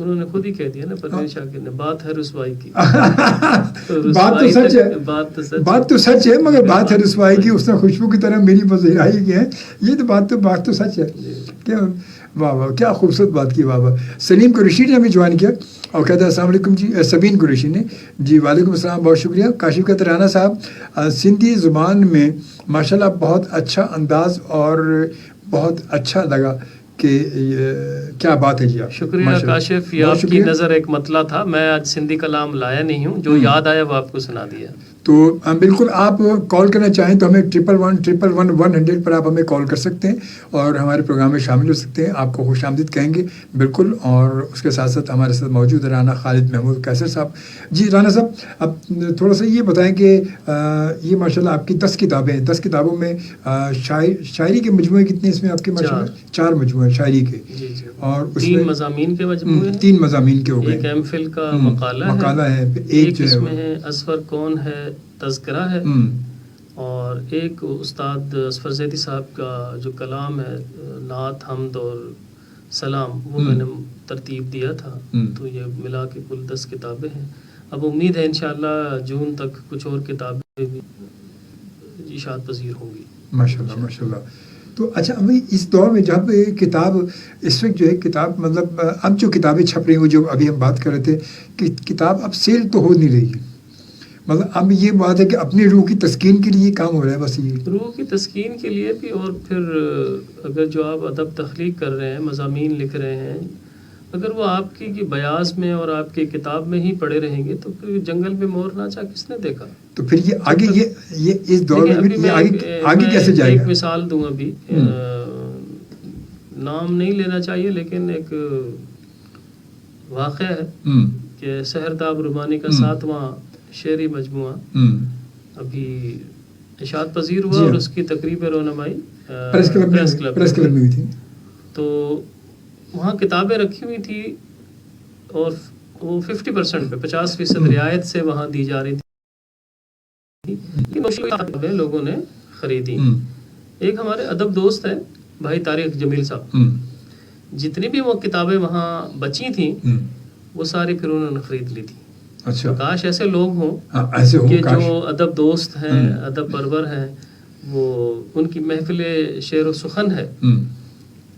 انہوں نے خود ہی کہہ دیا نا پروین شاکر نے، بات ہے رسوائی کی. بات تو سچ ہے، بات تو سچ ہے، مگر بات ہے رسوائی کی. اس نے خوشبو کی طرح میری پذیرائی کی ہے. یہ تو بات تو سچ ہے. کیا واہ واہ، کیا خوبصورت بات کی. واہ واہ. سلیم قریشی نے ہمیں جوائن کیا اور کہتا ہے السلام علیکم جی. سبین قریشی نے جی وعلیکم السلام، بہت شکریہ. کاشف کا رانا صاحب، سندھی زبان میں ماشاءاللہ بہت اچھا انداز اور بہت اچھا لگا کہ کیا بات ہے جی. آپ شکریہ کاشف، یہ آپ کی نظر ایک مطلع تھا. میں آج سندھی کلام لایا نہیں ہوں، جو یاد آیا وہ آپ کو سنا دیا. تو بالکل آپ کال کرنا چاہیں تو ہمیں 111 پر آپ ہمیں کال کر سکتے ہیں اور ہمارے پروگرام میں شامل ہو سکتے ہیں. آپ کو خوش آمدید کہیں گے بالکل. اور اس کے ساتھ ساتھ ہمارے ساتھ موجود ہے رانا خالد محمود قیصر صاحب. جی رانا صاحب، اب تھوڑا سا یہ بتائیں کہ یہ ماشاءاللہ آپ کی 10 کتابیں ہیں. 10 کتابوں میں شاعری کے مجموعے کتنے اس میں آپ کے؟ ماشاءاللہ 4 مجموعے شاعری کے. اور اس 3 مضامین کے مجموعے، 3 مضامین کے ہو گئے. ایک ایم فل کا مقالہ ہے، ایک اس میں ہے اصفر کون ہے تذکرہ ہے، اور ایک استاد اصفر زیدی صاحب کا جو کلام ہے نعت حمد اور سلام، وہ میں نے ترتیب دیا تھا. تو یہ ملا کے کل 10 کتابیں ہیں. اب امید ہے انشاءاللہ جون تک کچھ اور کتابیں بھی اشاعت پذیر ہوں گی. ماشاءاللہ ماشاءاللہ. تو اچھا ابھی اس دور میں جب کتاب اس وقت جو ہے کتاب مطلب اب جو کتابیں چھپ رہی ہیں، جو ابھی ہم بات کر رہے تھے کہ کتاب اب سیل تو ہو نہیں رہی ہے، مطلب اب یہ بات ہے کہ اپنی روح کی تسکین کے لیے کام ہو رہا ہے بس. یہ روح کی تسکین کے لیے بھی، اور پھر اگر جو آپ ادب تخلیق کر رہے ہیں، مضامین لکھ رہے ہیں، اگر وہ آپ کی بیاض میں اور آپ کی کتاب میں ہی پڑے رہیں گے تو پھر جنگل میں مور ناچا کس نے دیکھا؟ تو پھر یہ آگے یہ اس دور میں آگے کیسے جائے گا؟ ایک مثال دوں ابھی، نام نہیں لینا چاہیے لیکن ایک واقعہ ہے کہ سحرتاب ربانی کا 7واں شعری مجموعہ ابھی اشاعت پذیر ہوا اور اس کی تقریب رونمائی پریس کلب میں ہوئی تھی. تو وہاں کتابیں رکھی ہوئی تھی اور وہ 50% پہ 50% رعایت سے وہاں دی جا رہی تھی. لوگوں نے خریدی. ایک ہمارے ادب دوست ہیں بھائی طارق جمیل صاحب، جتنی بھی وہ کتابیں وہاں بچی تھیں وہ ساری پھر انہوں نے خرید لی تھی. اچھا، کاش ایسے لوگ ہوں کہ جو ادب دوست ہیں، ادب پرور ہیں، وہ ان کی محفل شعر و سخن ہے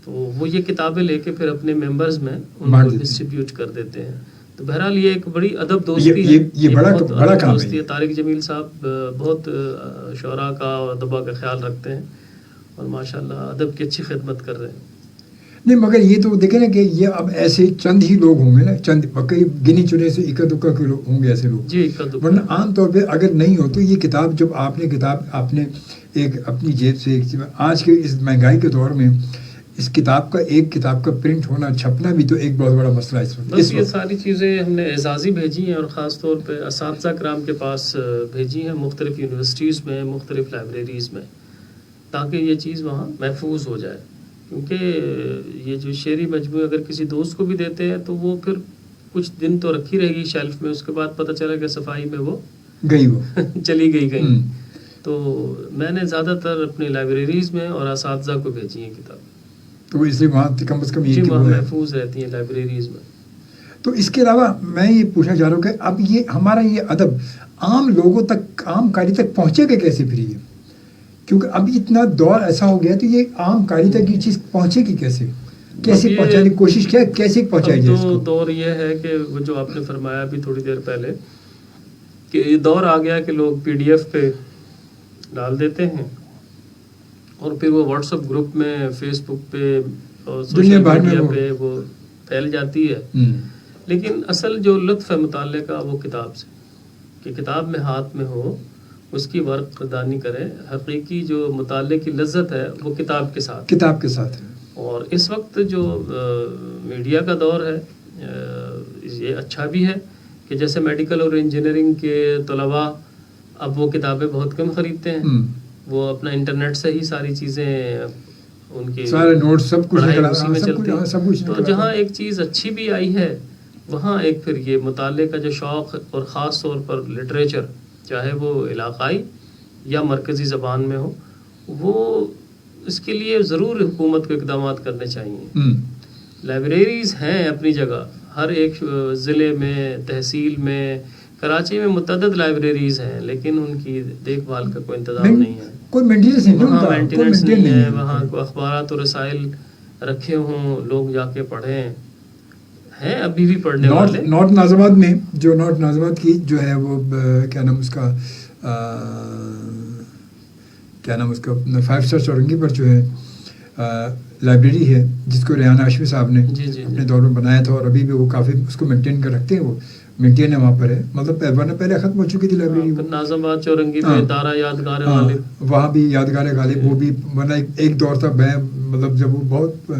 تو وہ یہ کتابیں لے کے پھر اپنے ممبرز میں ان کو ڈسٹریبیوٹ کر دیتے ہیں. تو بہرحال یہ ایک بڑی ادب دوستی ہے، یہ بڑا کام ہے. طارق جمیل صاحب بہت شعراء کا اور ادبا کا خیال رکھتے ہیں اور ماشاءاللہ ادب کی اچھی خدمت کر رہے ہیں. نہیں مگر یہ تو دیکھیں نا کہ یہ اب ایسے چند ہی لوگ ہوں گے نا، چند کئی گنے چنے سے اکا دکا کے لوگ ہوں گے ایسے لوگ. جی، ورنہ عام طور پہ اگر نہیں ہو تو یہ کتاب جب آپ نے ایک اپنی جیب سے آج کے اس مہنگائی کے دور میں اس کتاب کا پرنٹ ہونا، چھپنا بھی تو ایک بہت بڑا مسئلہ ہے اس وقت. بس یہ ساری چیزیں ہم نے اعزازی بھیجی ہیں اور خاص طور پہ اساتذہ کرام کے پاس بھیجی ہیں، مختلف یونیورسٹیز میں، مختلف لائبریریز میں، تاکہ یہ چیز وہاں محفوظ ہو جائے. کیونکہ یہ جو شعری مجموعے اگر کسی دوست کو بھی دیتے ہیں تو وہ پھر کچھ دن تو رکھی رہے گی شیلف میں، اس کے بعد پتہ چلا کہ صفائی میں وہ چلی گئی کہیں. تو میں نے زیادہ تر اپنی لائبریریز میں اور اساتذہ کو بھیجی ہیں کتاب، تو اس لیے وہاں کم از کم یہ وہاں محفوظ رہتی ہیں لائبریریز میں. تو اس کے علاوہ میں یہ پوچھنا چاہ رہا ہوں کہ اب یہ ہمارا یہ ادب عام لوگوں تک، عام قاری تک پہنچے گا کیسے پھر یہ؟ کیونکہ اب اتنا دور ایسا ہو گیا تو یہ عام قاری تک یہ چیز پہنچے گی کیسے پہنچانے کی کوشش کیا، کیسے پہنچائی جائے اس کو؟ دور یہ ہے کہ وہ جو آپ نے فرمایا ابھی تھوڑی دیر پہلے کہ یہ دور آ گیا کہ لوگ PDF پہ ڈال دیتے ہیں اور پھر وہ واٹس ایپ گروپ میں، فیس بک پہ اور سوشل میڈیا پہ وہ پھیل جاتی ہے. لیکن اصل جو لطف ہے مطالعے کا وہ کتاب سے، کہ کتاب میں ہاتھ میں ہو، اس کی ورق دانی کرے. حقیقی جو مطالعے کی لذت ہے وہ کتاب کے ساتھ ہے. اور اس وقت جو میڈیا کا دور ہے یہ اچھا بھی ہے کہ جیسے میڈیکل اور انجینئرنگ کے طلباء اب وہ کتابیں بہت کم خریدتے ہیں، وہ اپنا انٹرنیٹ سے ہی ساری چیزیں ان کی سارے نوٹس سب کچھ اسی میں چلتی ہیں. تو جہاں ایک چیز اچھی بھی آئی ہے وہاں ایک پھر یہ مطالعے کا جو شوق اور خاص طور پر لٹریچر، چاہے وہ علاقائی یا مرکزی زبان میں ہو، وہ اس کے لیے ضرور حکومت کو اقدامات کرنے چاہیے. لائبریریز ہیں اپنی جگہ، ہر ایک ضلع میں، تحصیل میں، کراچی میں متعدد لائبریریز ہیں، لیکن ان کی دیکھ بھال کا کوئی انتظام نہیں ہے، کوئی مینٹیننس نہیں، وہاں مینٹیننس نہیں ہے، وہاں کوئی اخبارات و رسائل رکھے ہوں، لوگ جا کے پڑھیں، ہیں ابھی بھی پڑھنے والے. نارتھ ناظم آباد میں جو نارتھ ناظم آباد کی جو ہے وہ کیا نام اس کا 5 اسٹار چورنگی پر جو ہے لائبریری ہے، جس کو ریحانہ ہاشمی صاحب نے اپنے دور میں بنایا تھا، اور ابھی بھی وہ کافی اس کو مینٹین کر رکھتے ہیں، وہ مینٹین ہے وہاں پر ہے، مطلب ورنہ پہلے ختم ہو چکی تھی لائبریری. ناظم آباد چورنگی میں ادارہ یادگار غالب، وہاں بھی یادگار غالب، وہ بھی ورنہ ایک دور تھا، مطلب جب وہ بہت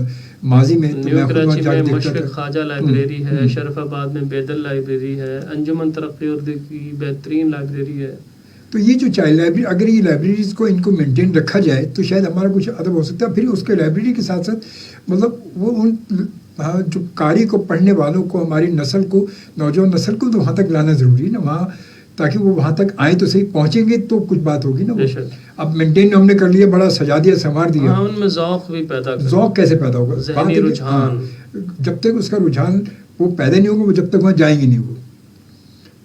ماضی میں نیو کراچی میں مشفق خواجہ لائبریری ہے، شرف آباد میں بیدل لائبریری ہے، انجمن ترقی اردو کی بہترین لائبریری ہے. تو یہ جو چائلڈ لائبریری، اگر یہ لائبریریز کو ان کو مینٹین رکھا جائے تو شاید ہمارا کچھ ادب ہو سکتا ہے. پھر اس کے لائبریری کے ساتھ ساتھ مطلب وہ ان جو قاری کو پڑھنے والوں کو، ہماری نسل کو، نوجوان نسل کو تو وہاں تک لانا ضروری ہے نا، وہاں تاکہ وہ وہاں تک آئیں تو صحیح، پہنچیں گے تو کچھ بات ہوگی نا. اب مینٹین ہم نے کر لیا، بڑا سجا دیا، سنوار دیا، ان میں ذوق بھی پیدا، ذوق کیسے پیدا ہوگا؟ ذہنی رجحان، جب تک اس کا رجحان وہ پیدا نہیں ہوگا، وہ جب تک وہاں جائیں گے نہیں وہ.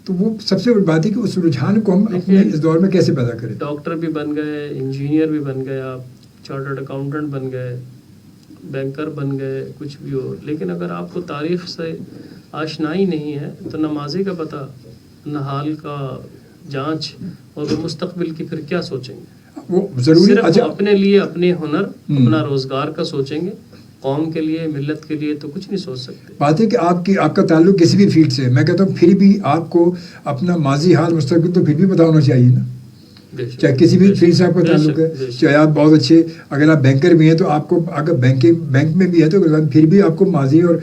تو وہ سب سے بڑی بات ہے کہ اس رجحان کو ہم اپنے اس دور میں کیسے پیدا کریں. ڈاکٹر بھی بن گئے، انجینئر بھی بن گئے، آپ چارٹرڈ اکاؤنٹنٹ بن گئے، بینکر بن گئے، کچھ بھی ہو، لیکن اگر آپ کو تاریخ سے آشنائی نہیں ہے تو نہ ماضی کا پتہ، نہ حال کا جانچ، اور وہ مستقبل کی پھر کیا سوچیں گے؟ وہ ضروری صرف اپنے لیے، اپنے ہنر، اپنا روزگار کا سوچیں گے، قوم کے لیے، ملت کے لیے تو کچھ نہیں سوچ سکتے. بات ہے کہ آپ کا تعلق کسی بھی فیلڈ سے، میں کہتا ہوں پھر بھی آپ کو اپنا ماضی، حال، مستقبل تو پھر بھی پتہ ہونا چاہیے نا. چاہے کسی بھی فیلڈ سے آپ کا تعلق ہے، چاہے آپ بہت اچھے، اگر آپ بینکر بھی ہیں تو آپ کو، اگر بینک میں بھی ہے تو پھر بھی آپ کو ماضی اور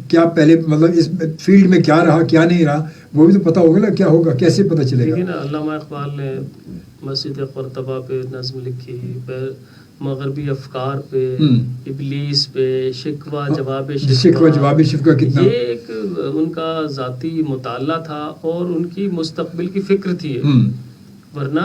کیا پہلے مطلب اس فیلڈ میں کیا رہا، کیا نہیں رہا، وہ بھی تو پتہ ہوگا نا، کیا ہوگا، کیسے پتہ چلے گا. لیکن علامہ اقبال نے مسجد قرطبہ پہ نظم لکھی، مغربی افکار پہ، ابلیس پہ، شکوہ جواب شکوہ، کتنا یہ ایک ان کا ذاتی مطالعہ تھا اور ان کی مستقبل کی فکر تھی. ورنہ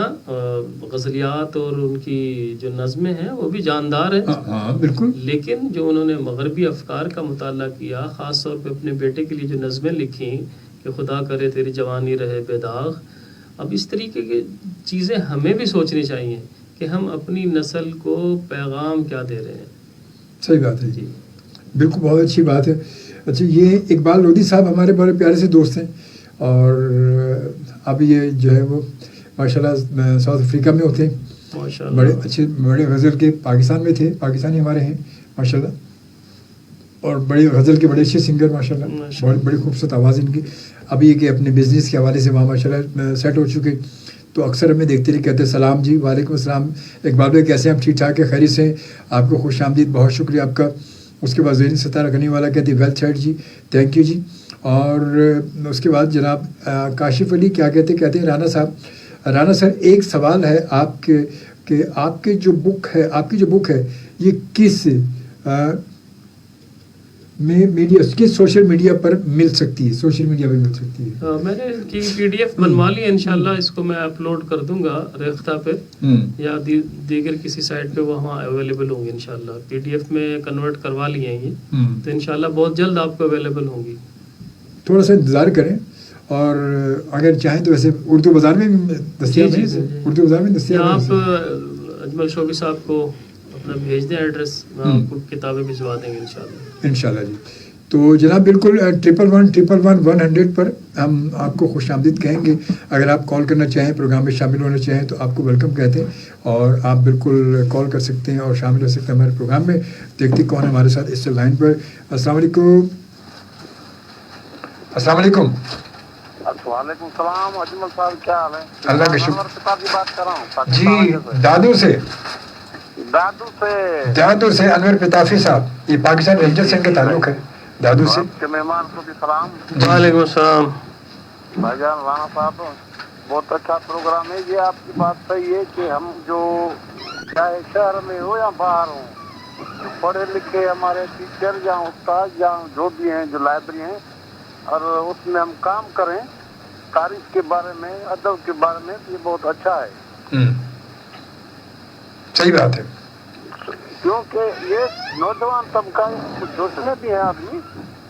غزلیات اور ان کی جو نظمیں ہیں وہ بھی جاندار ہیں. بالکل. لیکن جو انہوں نے مغربی افکار کا مطالعہ کیا، خاص طور پہ اپنے بیٹے کے لیے جو نظمیں لکھیں کہ خدا کرے تیری جوانی رہے بے داغ، اب اس طریقے کی چیزیں ہمیں بھی سوچنی چاہیے کہ ہم اپنی نسل کو پیغام کیا دے رہے ہیں. صحیح بات ہے جی، بالکل، بہت اچھی بات ہے. اچھا، یہ اقبال لودھی صاحب ہمارے بڑے پیارے سے دوست ہیں، اور اب یہ جو ہے وہ ماشاء اللہ ساؤتھ افریقہ میں ہوتے ہیں، بڑے اچھے، بڑے غزل کے پاکستان میں تھے، پاکستانی ہمارے ہیں ماشاء اللہ، اور بڑے غزل کے بڑے اچھے سنگر ماشاء اللہ، بہت بڑی خوبصورت آواز ان کی. اب یہ کہ اپنے بزنس کے حوالے سے وہاں ماشاء اللہ سیٹ ہو چکے، تو اکثر ہمیں دیکھتے رہے، کہتے سلام جی، وعلیکم السلام اقبال بھائی، کیسے ہیں آپ؟ ٹھیک ٹھاک ہے، خیریت سے ہیں؟ آپ کو خوش آمدید، بہت شکریہ آپ کا. اس کے بعد ذہنی سطح رکھنے والا کہتے ویل سیٹ جی، تھینک یو جی. اور اس کے بعد جناب کاشف علی کیا کہتے ہیں رانا صاحب ایک سوال ہے آپ کے کہ آپ کی جو بک ہے یہ کس میڈیا، کس سوشل میڈیا پر مل سکتی ہے؟ میں نے کی PDF بنوا لی ہے، انشاءاللہ اس کو میں اپلوڈ کر دوں گا ریختہ پہ یا دیگر کسی سائٹ پہ، وہاں اویلیبل ہوں گی انشاءاللہ. PDF میں کنورٹ کروا لی ہیں یہ، تو انشاءاللہ بہت جلد آپ کو اویلیبل ہوں گی. تھوڑا سا انتظار کریں، اور اگر چاہیں تو ویسے اردو بازار میں دستیاب ہے، اردو بازار میں دستیاب ہے. آپ اجمل شوقی صاحب کو اپنا بھیج دیں ایڈریس، آپ کو کتابیں بھجوا دیں گے انشاءاللہ جی. تو جناب بالکل 11111 پر ہم آپ کو خوش آمدید کہیں گے. اگر آپ کال کرنا چاہیں، پروگرام میں شامل ہونا چاہیں تو آپ کو ویلکم کہتے ہیں، اور آپ بالکل کال کر سکتے ہیں اور شامل ہو سکتے ہیں ہمارے پروگرام میں. دیکھتے کون ہے ہمارے ساتھ اس لائن پر. السلام علیکم. السلام علیکم. وعلیکم السلام اجمل صاحب، کیا حال ہے؟ اللہ کا شکر. بات کر رہا ہوں جی، دادو سے انور پتافی صاحب، یہ پاکستان رینجر سے ان کا تعلق ہے. دادو سے کے مہمان کو بھی سلام. وعلیکم السلام. بھائی جان رانا صاحب، بہت اچھا پروگرام ہے یہ. آپ کی بات صحیح ہے کہ ہم جو چاہے شہر میں ہو یا باہر ہوں، جو پڑھے لکھے ہمارے ٹیچر یا استاد یا جو بھی ہیں، جو لائبریری ہیں، اور اس میں ہم کام کریں تاریخ کے بارے میں، ادب کے بارے میں، یہ بہت اچھا ہے. صحیح بات ہے، کیونکہ یہ نوجوان طبقہ جو بھی ہیں آدمی،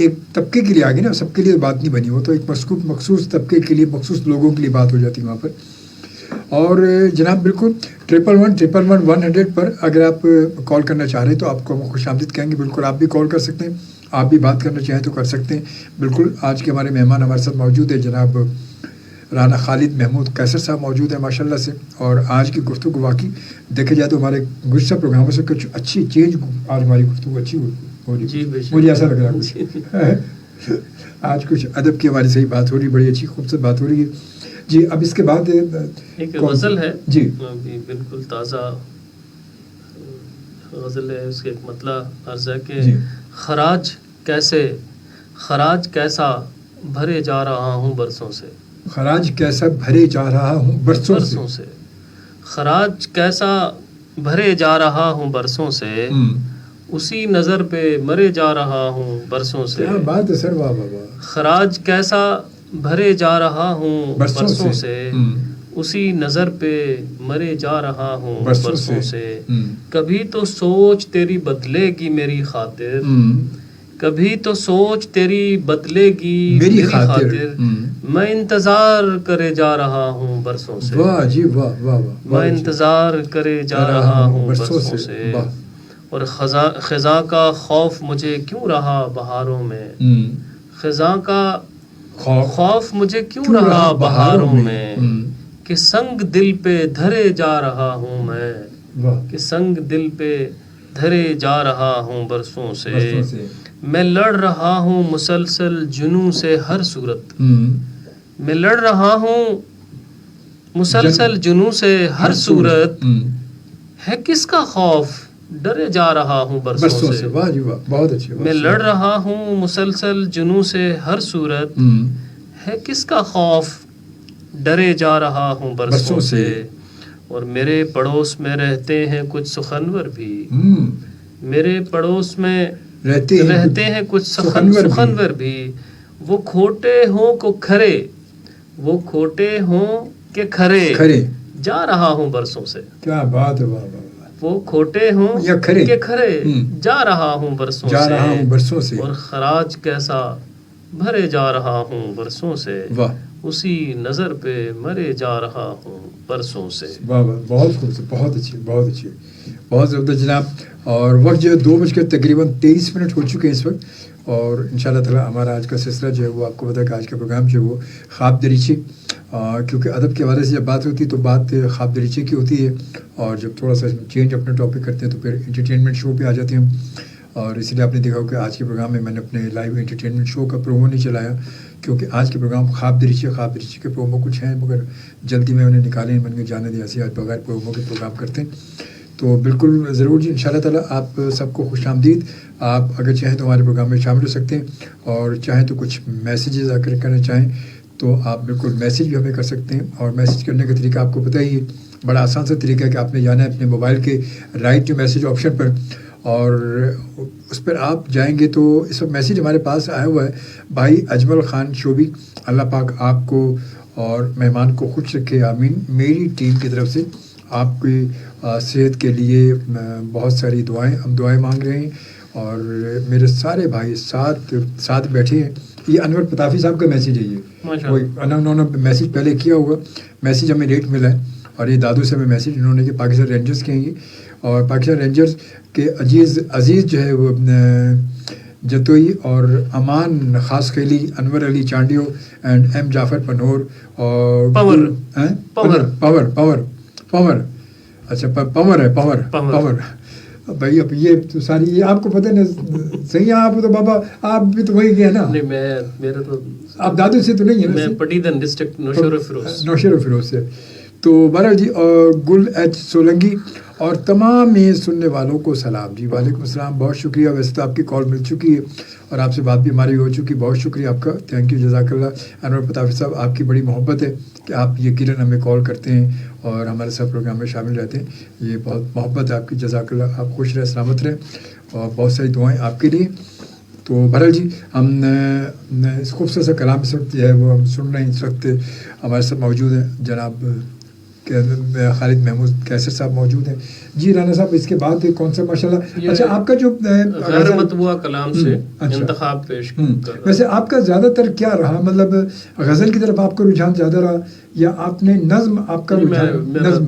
ایک طبقے کے لیے آ گئی نا, سب کے لیے بات نہیں بنی, وہ تو ایک مخصوص طبقے کے لیے, مخصوص لوگوں کے لیے بات ہو جاتی ہے وہاں پر. اور جناب بالکل 111 پر اگر آپ کال کرنا چاہ رہے ہیں تو آپ کو ہم خوش آمدید کہیں گے. بالکل آپ بھی کال کر سکتے ہیں, آپ بھی بات کرنا چاہیں تو کر سکتے ہیں. بالکل آج کے ہمارے مہمان ہمارے ساتھ موجود ہیں, جناب رانا خالد محمود قیصر صاحب موجود ہیں ماشاءاللہ سے. اور آج کی گفتگو واقعی دیکھا جائے تو ہمارے گزشتہ پروگراموں سے کچھ اچھی چینج, آج ہماری گفتگو اچھی ہو رہی, مجھے ایسا لگ رہا ہے. آج کچھ ادب کی ہماری صحیح بات ہو رہی, بڑی اچھی خوبصورت بات ہو رہی ہے. جی اب اس کے بعد ایک غزل ہے, جی بالکل تازہ غزل ہے, اس کے ایک مطلب عرض ہے کہ خراج کیسا بھرے جا رہا ہوں برسوں سے. خراج کیسا بھرے جا رہا ہوں برسوں سے. خراج کیسا بھرے جا رہا ہوں برسوں سے, اسی نظر پہ مرے جا رہا ہوں برسوں سے. کیا بات ہے سر, واہ واہ واہ. خراج کیسا بھرے جا رہا ہوں برسوں سے, اسی نظر پہ مرے جا رہا ہوں برسوں سے. کبھی تو سوچ تیری بدلے گی میری خاطر, کبھی تو سوچ تیری بدلے گی میری خاطر, میں انتظار کرے جا رہا ہوں برسوں سے. واہ جی واہ واہ واہ. میں انتظار کرے جا رہا ہوں برسوں سے. اور خزاں کا خوف مجھے کیوں رہا بہاروں میں, خزاں کا خوف مجھے کیوں رہا بہاروں میں, کہ سنگ دل پہ دھرے جا رہا ہوں میں, کہ سنگ دل پہ دھرے جا رہا ہوں برسوں سے. میں لڑ رہا ہوں مسلسل جنوں سے ہر صورت, میں لڑ رہا ہوں مسلسل جنوں سے ہر صورت, ہے کس کا خوف ڈرے جا رہا ہوں برسوں سے. واہ جی واہ, بہت اچھی. میں لڑ رہا ہوں مسلسل جنوں سے ہر صورت, ہے کس کا خوف ڈرے جا رہا ہوں برسوں سے. اور میرے پڑوس میں رہتے ہیں کچھ سخنور بھی, میرے پڑوس میں رہتے ہیں کچھ سخنور بھی, وہ کھوٹے ہوں کو کھرے, وہ کھوٹے ہوں کہ کھرے جا رہا ہوں برسوں سے. کیا بات ہے, واہ واہ. وہ کھوٹے ہوں یا کہ کھرے جا رہا ہوں برسوں سے. اور خراج کیسا بھرے جا رہا ہوں برسوں سے, اسی نظر پہ مرے جا رہا ہوں برسوں سے. واہ واہ, بہت خوبصورت, بہت اچھی, بہت اچھی, بہت زبردست جناب. اور وقت جو ہے 2 تقریباً 23 ہو چکے ہیں اس وقت. اور انشاءاللہ تعالیٰ ہمارا آج کا سلسلہ جو ہے وہ آپ کو پتا ہے کہ آج کا پروگرام جو ہے وہ خواب دریچے, کیونکہ ادب کے حوالے سے جب بات ہوتی ہے تو بات خواب دریچے کی ہوتی ہے, اور جب تھوڑا سا چینج اپنا ٹاپک کرتے ہیں تو پھر انٹرٹینمنٹ شو پہ آ جاتے ہیں ہم. اور اسی لیے آپ نے دیکھا ہو کہ آج کے پروگرام میں نے اپنے لائیو انٹرٹینمنٹ شو کا پرومو نہیں چلایا, کیونکہ آج کے پروگرام خواب دریچے کے پرومو کچھ ہیں مگر جلدی میں انہیں نکالے, من کے جانے دیا سے آج بغیر پرومو کے پروگرام کرتے ہیں. تو بالکل ضرور جی, انشاءاللہ تعالیٰ آپ سب کو خوش آمدید. آپ اگر چاہیں تو ہمارے پروگرام میں شامل ہو سکتے ہیں, اور چاہیں تو کچھ میسیجز اگر کرنا چاہیں تو آپ بالکل میسیج بھی ہمیں کر سکتے ہیں. اور میسیج کرنے کا طریقہ آپ کو پتہ ہی ہے, بڑا آسان سا طریقہ ہے کہ آپ نے جانا ہے اپنے موبائل کے رائٹ ٹو میسیج آپشن پر, اور اس پر آپ جائیں گے تو اس وقت میسیج ہمارے پاس آیا ہوا ہے, بھائی اجمل خان شوبی, اللہ پاک آپ کو اور مہمان کو خوش رکھے, آمین. میری ٹیم کی طرف سے آپ کی صحت کے لیے بہت ساری دعائیں, ہم دعائیں مانگ رہے ہیں. اور میرے سارے بھائی ساتھ بیٹھے ہیں. یہ انور پتافی صاحب کا میسیج ہے, یہ کوئی انہوں نے میسیج پہلے کیا ہوگا, میسیج ہمیں لیٹ ملا ہے. اور یہ دادو سے ہمیں میسیج انہوں نے کہ پاکستان رینجرز کے ہیں یہ, اور پاکستان رینجرز کے عزیز جو ہے وہ جتوئی اور امان خاص خیلی, انور علی چانڈیو اینڈ ایم جعفر پنور, اور پاور اچھا پاور ہے پاور بھائی. اب یہ تو ساری یہ آپ کو پتہ نا صحیح ہے, آپ تو بابا آپ بھی تو وہی گئے نا. نہیں, میرا تو آپ دادو سے تو نہیں ہے نا, میں پٹیدن ڈسٹرکٹ نوشہر فیروز سے. تو بہرحال جی, اور گل ایچ سولنگی اور تمام یہ سننے والوں کو سلام جی. وعلیکم السلام, بہت شکریہ. ویسے تو آپ کی کال مل چکی ہے اور آپ سے بات بھی ہماری ہو چکی, بہت شکریہ آپ کا, تھینک یو, جزاک اللہ. انور پتافی صاحب, آپ کی بڑی محبت ہے کہ آپ یقیناً ہمیں کال کرتے ہیں اور ہمارے ساتھ پروگرام میں شامل رہتے ہیں. یہ بہت محبت ہے آپ کی, جزاک اللہ. آپ خوش رہیں, سلامت رہیں, اور بہت ساری دعائیں آپ کے لیے. تو بہرحال جی, ہم اس خوبصورت سا کلام اس وقت جو ہے وہ ہم سن رہے ہیں. اس وقت ہمارے ساتھ موجود ہیں جناب خالد محمود کیسر صاحب موجود ہیں. جی رانا صاحب اس کے بعد کون سا ماشاءاللہ اچھا آپ کا جو غیر مطبوعہ کلام سے انتخاب پیش کر رہا ہوں. ویسے آپ کا زیادہ تر کیا رہا, مطلب غزل کی طرف آپ کا رجحان زیادہ رہا یا آپ نے نظم, آپ کا رجحان نظم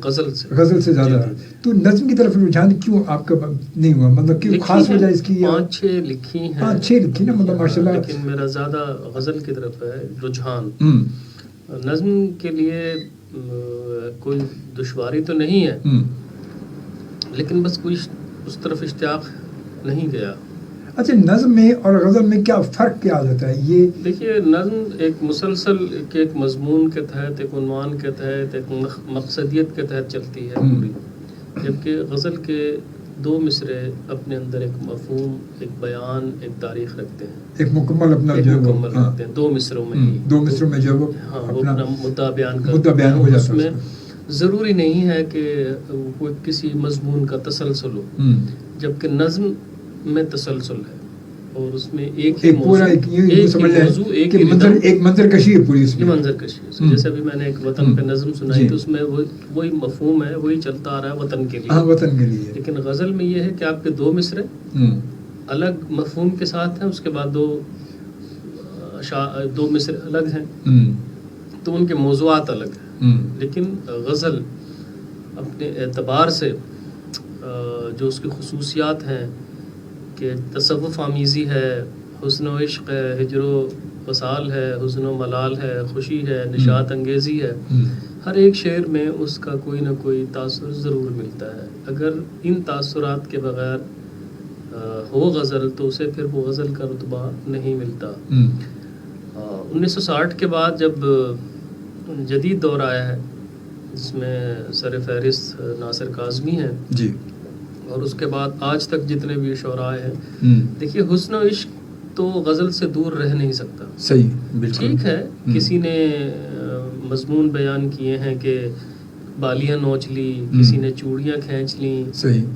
غزل سے زیادہ رہا, تو نظم کی طرف رجحان کیوں آپ کا نہیں ہوا, مطلب کیوں خاص وجہ اس کی؟ 5-6 لکھی ہیں, 5-6 لکھی نا, مطلب ماشاءاللہ, لیکن میرا زیادہ غزل کی طرف ہے رجحان. نظم کے لیے کوئی دشواری تو نہیں ہے, لیکن بس کوئی اس طرف اشتیاق نہیں گیا. اچھا نظم میں اور غزل میں کیا فرق کیا جاتا ہے؟ یہ دیکھیے نظم ایک مسلسل کے ایک مضمون کے تحت, ایک عنوان کے تحت, ایک مقصدیت کے تحت چلتی ہے پوری, جبکہ غزل کے 2 مصرے اپنے اندر ایک مفہوم, ایک بیان, ایک تاریخ رکھتے ہیں, ایک مکمل اپنا جو مکمل رکھتے ہیں 2 مصروں میں ہی, 2 مصروں میں جو وہ اپنا مدعا بیان ہو جاتا ہے. اس میں ضروری نہیں ہے کہ کوئی کسی مضمون کا تسلسل ہو, جبکہ نظم میں تسلسل ہے اور اس میں ایک پورا ایک منظر کشی ہے پوری, اس میں منظر کشی ہے. جیسے ابھی میں نے ایک وطن پہ نظم سنائی تو اس میں وہی مفہوم ہے, وہی چلتا آ رہا ہے وطن کے لیے, وطن کے لیے. لیکن غزل میں یہ ہے کہ آپ کے 2 مصرے الگ مفہوم کے ساتھ ہیں, اس کے بعد 2 مصرے الگ ہیں, تو ان کے موضوعات الگ ہیں. لیکن غزل اپنے اعتبار سے جو اس کی خصوصیات ہیں کہ تصوف آمیزی ہے, حسن و عشق ہے, ہجر و وصال ہے, حزن و ملال ہے, خوشی ہے, نشاط انگیزی ہے, ہر ایک شعر میں اس کا کوئی نہ کوئی تاثر ضرور ملتا ہے. اگر ان تاثرات کے بغیر ہو غزل تو اسے پھر وہ غزل کا رتبہ نہیں ملتا. 1960 کے بعد جب جدید دور آیا ہے جس میں سر فہرست ناصر کاظمی ہیں جی, اور اس کے بعد آج تک جتنے بھی شعراء ہیں, دیکھیے حسن و عشق تو غزل سے دور رہ نہیں سکتا. صحیح, بالکل ٹھیک ہے, کسی نے مضمون بیان کیے ہیں کہ بالیاں نوچ لی, کسی نے چوڑیاں کھینچ لیں,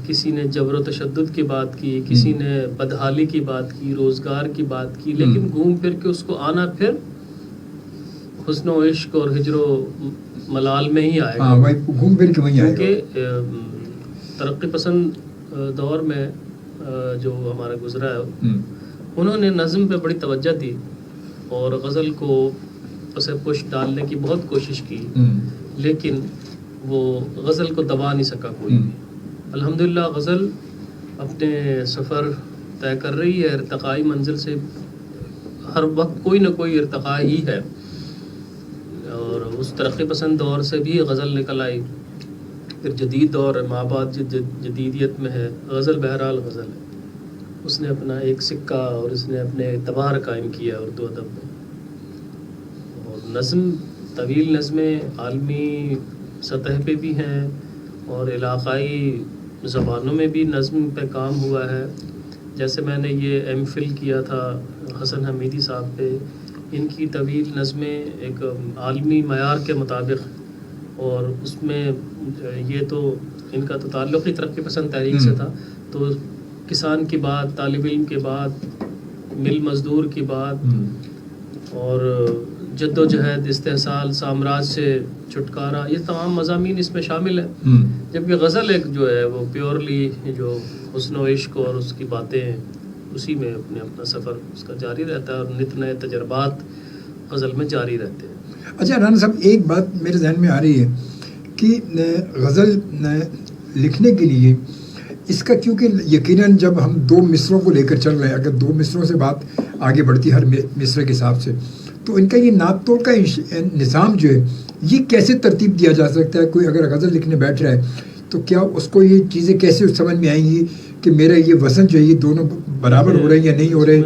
کسی نے جبر و تشدد کی بات کی, کسی نے بدحالی کی بات کی, روزگار کی بات کی, لیکن گھوم پھر کے اس کو آنا پھر حسن و عشق اور ہجر و ملال میں ہی آئے گا, گھوم پھر کے وہیں آئے گا. کیونکہ ترقی پسند دور میں جو ہمارا گزرا ہے انہوں نے نظم پہ بڑی توجہ دی اور غزل کو اسے پش ڈالنے کی بہت کوشش کی, لیکن وہ غزل کو دبا نہیں سکا کوئی بھی. الحمدللہ غزل اپنے سفر طے کر رہی ہے, ارتقائی منزل سے ہر وقت کوئی نہ کوئی ارتقاء ہی ہے, اور اس ترقی پسند دور سے بھی غزل نکل آئی. پھر جدید دور مابعد جدیدیت میں ہے, غزل بہرحال غزل ہے, اس نے اپنا ایک سکہ اور اس نے اپنے اعتبار قائم کیا اردو ادب میں. اور نظم, طویل نظمیں عالمی سطح پہ بھی ہیں اور علاقائی زبانوں میں بھی نظم پہ کام ہوا ہے. جیسے میں نے یہ ایم فل کیا تھا حسن حمیدی صاحب پہ, ان کی طویل نظمیں ایک عالمی معیار کے مطابق, اور اس میں یہ تو ان کا تو تعلق ہی ترقی پسند تحریک سے تھا, تو کسان کی بات, طالب علم کی بات, مل مزدور کی بات, اور جد و جہد, استحصال, سامراج سے چھٹکارا, یہ تمام مضامین اس میں شامل ہیں. جبکہ غزل ایک جو ہے وہ پیورلی جو حسن و عشق اور اس کی باتیں اسی میں اپنا سفر اس کا جاری رہتا ہے, اور نت نئے تجربات غزل میں جاری رہتے ہیں. اچھا رانا صاحب, ایک بات میرے ذہن میں آ رہی ہے کہ غزل لکھنے کے لیے اس کا, کیونکہ یقیناً جب ہم 2 مصروں کو لے کر چل رہے ہیں, اگر 2 مصروں سے بات آگے بڑھتی ہے ہر مصرے کے حساب سے, تو ان کا یہ ناپ توڑ کا نظام جو ہے یہ کیسے ترتیب دیا جا سکتا ہے؟ کوئی اگر غزل لکھنے بیٹھ رہا ہے تو کیا اس کو یہ چیزیں کیسے سمجھ میں آئیں گی کہ میرا یہ وزن جو ہے یہ دونوں برابر ہو رہے ہیں یا نہیں ہو رہے؟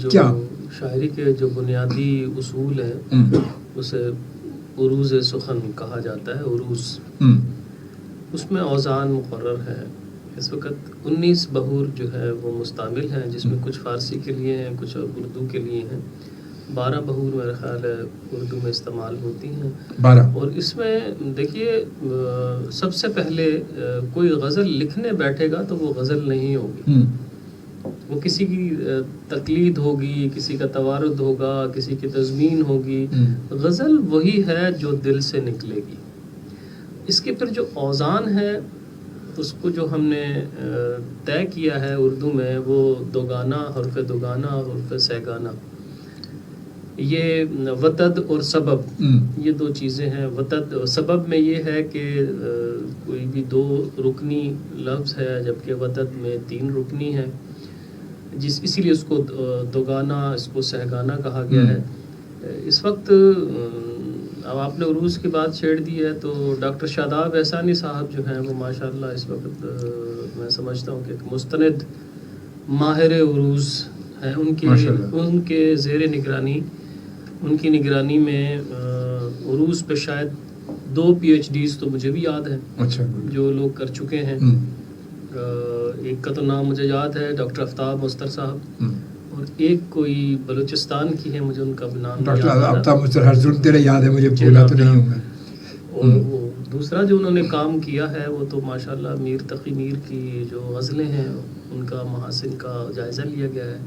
کیا شاعری کے جو بنیادی اصول ہیں اسے عروض سخن کہا جاتا ہے. عروض, اس میں اوزان مقرر ہے. اس وقت 19 بہور جو ہے وہ مستعمل ہیں, جس میں کچھ فارسی کے لیے ہیں, کچھ اردو کے لیے ہیں. 12 بہور میرا خیال ہے اردو میں استعمال ہوتی ہیں. 12. اور اس میں دیکھیے سب سے پہلے کوئی غزل لکھنے بیٹھے گا تو وہ غزل نہیں ہوگی, وہ کسی کی تقلید ہوگی, کسی کا توارد ہوگا, کسی کی تضمین ہوگی. غزل وہی ہے جو دل سے نکلے گی. اس کے پھر جو اوزان ہے اس کو جو ہم نے طے کیا ہے اردو میں، وہ دوگانہ، حرف دوگانہ، حرف سیگانہ. یہ وتد اور سبب یہ دو چیزیں ہیں. وتد سبب میں یہ ہے کہ کوئی بھی 2 رکنی لفظ ہے، جبکہ وتد میں 3 رکنی ہے، اسی لیے اس کو دوگانہ، اس کو سہگانہ کہا گیا ہے. اس وقت اب آپ نے عروض کی بات چھیڑ دی ہے، تو ڈاکٹر شاداب احسانی صاحب جو ہیں وہ ماشاءاللہ اس وقت میں سمجھتا ہوں کہ ایک مستند ماہر عروض ہیں. ان کے زیر نگرانی، ان کی نگرانی میں عروض پہ شاید 2 PhDs تو مجھے بھی یاد ہیں جو لوگ کر چکے ہیں. ایک کا تو نام مجھے یاد ہے، ڈاکٹر آفتاب مستر صاحب، اور ایک کوئی بلوچستان کی ہے، مجھے ان کا نام ڈاکٹر آفتاب مستر، ہر ظلم تیرے یاد ہے، مجھے بھولا تو نہیں ہوں میں. اور وہ دوسرا جو انہوں نے کام کیا ہے وہ تو ماشاءاللہ میر تقی میر کی جو غزلیں ہیں ان کا محاسن کا جائزہ لیا گیا ہے.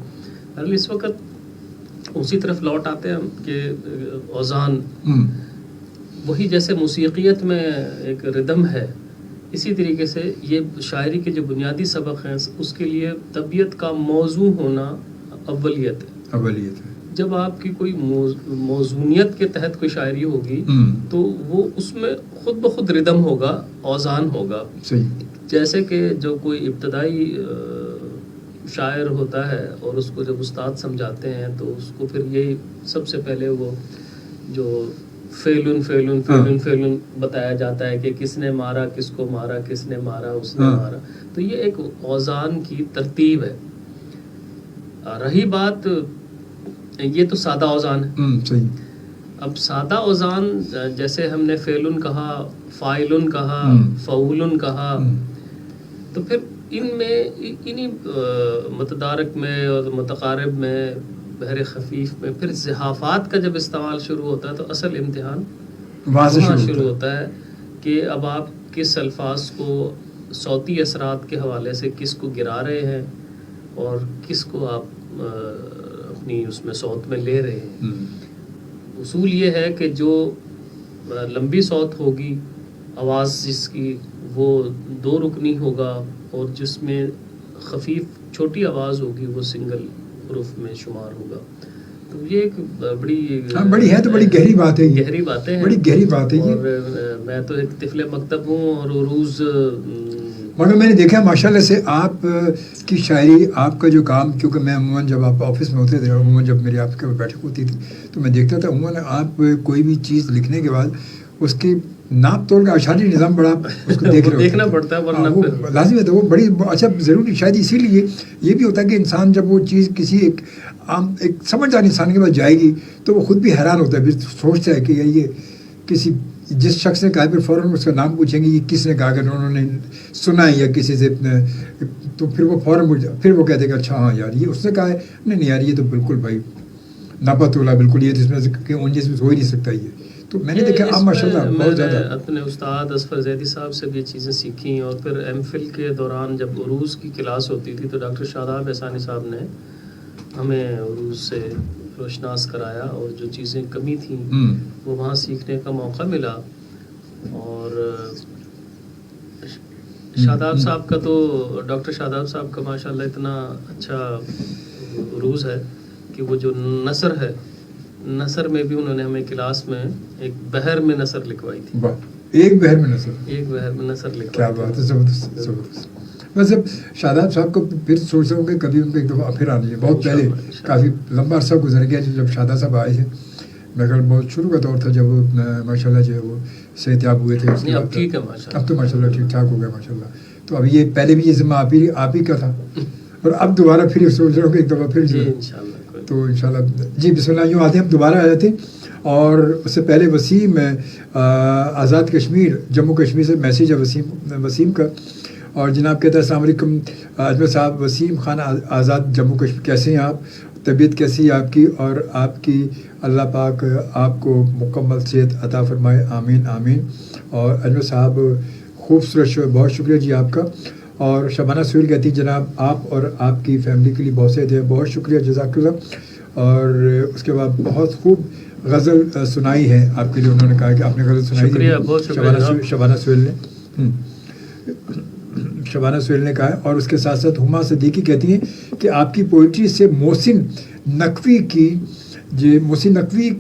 اس وقت اسی طرف لوٹ آتے ہیں ہم کہ اوزان وہی جیسے موسیقیت میں ایک ردم ہے، اسی طریقے سے یہ شاعری کے جو بنیادی سبق ہیں اس کے لیے طبیعت کا موضوع ہونا اولیت ہے. جب آپ کی کوئی موزونیت کے تحت کوئی شاعری ہوگی تو وہ اس میں خود بخود ردم ہوگا، اوزان ہوگا. جیسے کہ جو کوئی ابتدائی شاعر ہوتا ہے اور اس کو جب استاد سمجھاتے ہیں تو اس کو پھر یہ سب سے پہلے وہ جو فعلن فعلن فعلن فعلن بتایا جاتا ہے کہ کس نے مارا، کس کو مارا، کس نے مارا، اس نے مارا. تو یہ ایک اوزان کی ترتیب ہے. رہی بات، یہ تو سادہ اوزان ہے. اب سادہ اوزان جیسے ہم نے فعلن کہا، فاعلن کہا، فعولن کہا، تو پھر ان میں انہی متدارک میں اور متقارب میں، بحر خفیف میں، پھر زحافات کا جب استعمال شروع ہوتا ہے تو اصل امتحان وہاں شروع ہوتا ہے کہ اب آپ کس الفاظ کو صوتی اثرات کے حوالے سے کس کو گرا رہے ہیں اور کس کو آپ اپنی اس میں صوت میں لے رہے ہیں. اصول یہ ہے کہ جو لمبی صوت ہوگی، آواز جس کی وہ 2 رکنی ہوگا، اور جس میں خفیف چھوٹی آواز ہوگی وہ سنگل حروف میں شمار ہوگا. تو یہ ایک بڑی ہے تو بڑی گہری بات ہے، گہری باتیں ہیں، بڑی گہری بات ہے. اور میں تو ایک طفل مکتب ہوں اور عروض، مگر میں نے دیکھا ماشاءاللہ سے آپ کی شاعری، آپ کا جو کام، کیونکہ میں عموماً جب آپ آفس میں ہوتے تھے، عموماً جب میری آپ کے بیٹھک ہوتی تھی تو میں دیکھتا تھا عموماً آپ کوئی بھی چیز لکھنے کے بعد اس کی ناپ تول کا اشاری نظام بڑا اس کو دیکھنا پڑتا ہے، ورنہ وہ لازم ہے. تو وہ بڑی اچھا ضروری شاید اسی لیے یہ بھی ہوتا ہے کہ انسان جب وہ چیز کسی ایک عام ایک سمجھدار انسان کے پاس جائے گی تو وہ خود بھی حیران ہوتا ہے، پھر سوچتا ہے کہ یہ کسی جس شخص نے کہا پھر فوراً اس کا نام پوچھیں گے یہ کس نے کہا، اگر انہوں نے سنا ہے یا کسی سے، تو پھر وہ فوراً پھر وہ کہتے ہیں کہ اچھا ہاں یار یہ اس نے کہا ہے. نہیں یار یہ تو بالکل بھائی ناپت والا، بالکل یہ جس میں ہو ہی نہیں سکتا. یہ تو میں نے دیکھا آپ ماشاءاللہ بہت زیادہ اپنے استاد اظفر زیدی صاحب سے بھی یہ چیزیں سیکھیں. اور پھر ایم فل کے دوران جب عروض کی کلاس ہوتی تھی تو ڈاکٹر شاداب احسانی صاحب نے ہمیں عروض سے روشناس کرایا، اور جو چیزیں کمی تھیں وہ وہاں سیکھنے کا موقع ملا. اور شاداب صاحب کا تو، ڈاکٹر شاداب صاحب کا ماشاءاللہ اتنا اچھا عروض ہے کہ وہ جو نثر ہے، نثر میں بھی انہوں نے ہمیں کلاس میں ایک بحر میں نثر لکھوائی تھی. ایک بحر میں نثر لکھوائی. کیا بات ہے، زبردست. بس اب شاداب صاحب کو پھر سوچتا ہوں کہ کبھی ان کو ایک دفعہ پھر آنا ہے. بہت پہلے، کافی لمبا عرصہ گزر گیا جب شاداب صاحب آئے تھے. میرے خیال بہت شروع کا دور تھا جب وہ ماشاء اللہ جو ہے وہ صحت یاب ہوئے تھے. اب ٹھیک ہے ماشاء اللہ، اب تو ماشاء اللہ ٹھیک ٹھاک ہو گیا ماشاء اللہ. تو اب یہ پہلے بھی یہ ذمہ آپ ہی کا تھا، اور اب دوبارہ پھر سوچ رہا ہوں کہ ایک دفعہ پھر تو انشاءاللہ. جی بسم اللہ. یوں آتے ہیں ہم دوبارہ آ جاتے ہیں. اور اس سے پہلے وسیم آزاد کشمیر جموں کشمیر سے میسیج ہے وسیم کا، اور جناب کہتا ہے السلام علیکم اجمل صاحب. وسیم خان آزاد جموں کشمیر، کیسے ہیں آپ؟ طبیعت کیسی ہے آپ کی؟ اور آپ کی اللہ پاک آپ کو مکمل صحت عطا فرمائے، آمین آمین. اور اجمل صاحب خوبصورت شو، بہت شکریہ جی آپ کا. اور شبانہ سہیل کہتی جناب آپ اور آپ کی فیملی کے لیے بہت صحت ہے، بہت شکریہ، جزاک اللہ. اور اس کے بعد بہت خوب غزل سنائی ہے آپ کے لیے، انہوں نے کہا کہ آپ نے غزل سنائی. شکریہ، بہت شکریہ. شبانہ سہیل نے شبانہ سہیل نے کہا ہے. اور اس کے ساتھ ساتھ ہما صدیقی کہتی ہیں کہ آپ کی پوئٹری سے محسن نقوی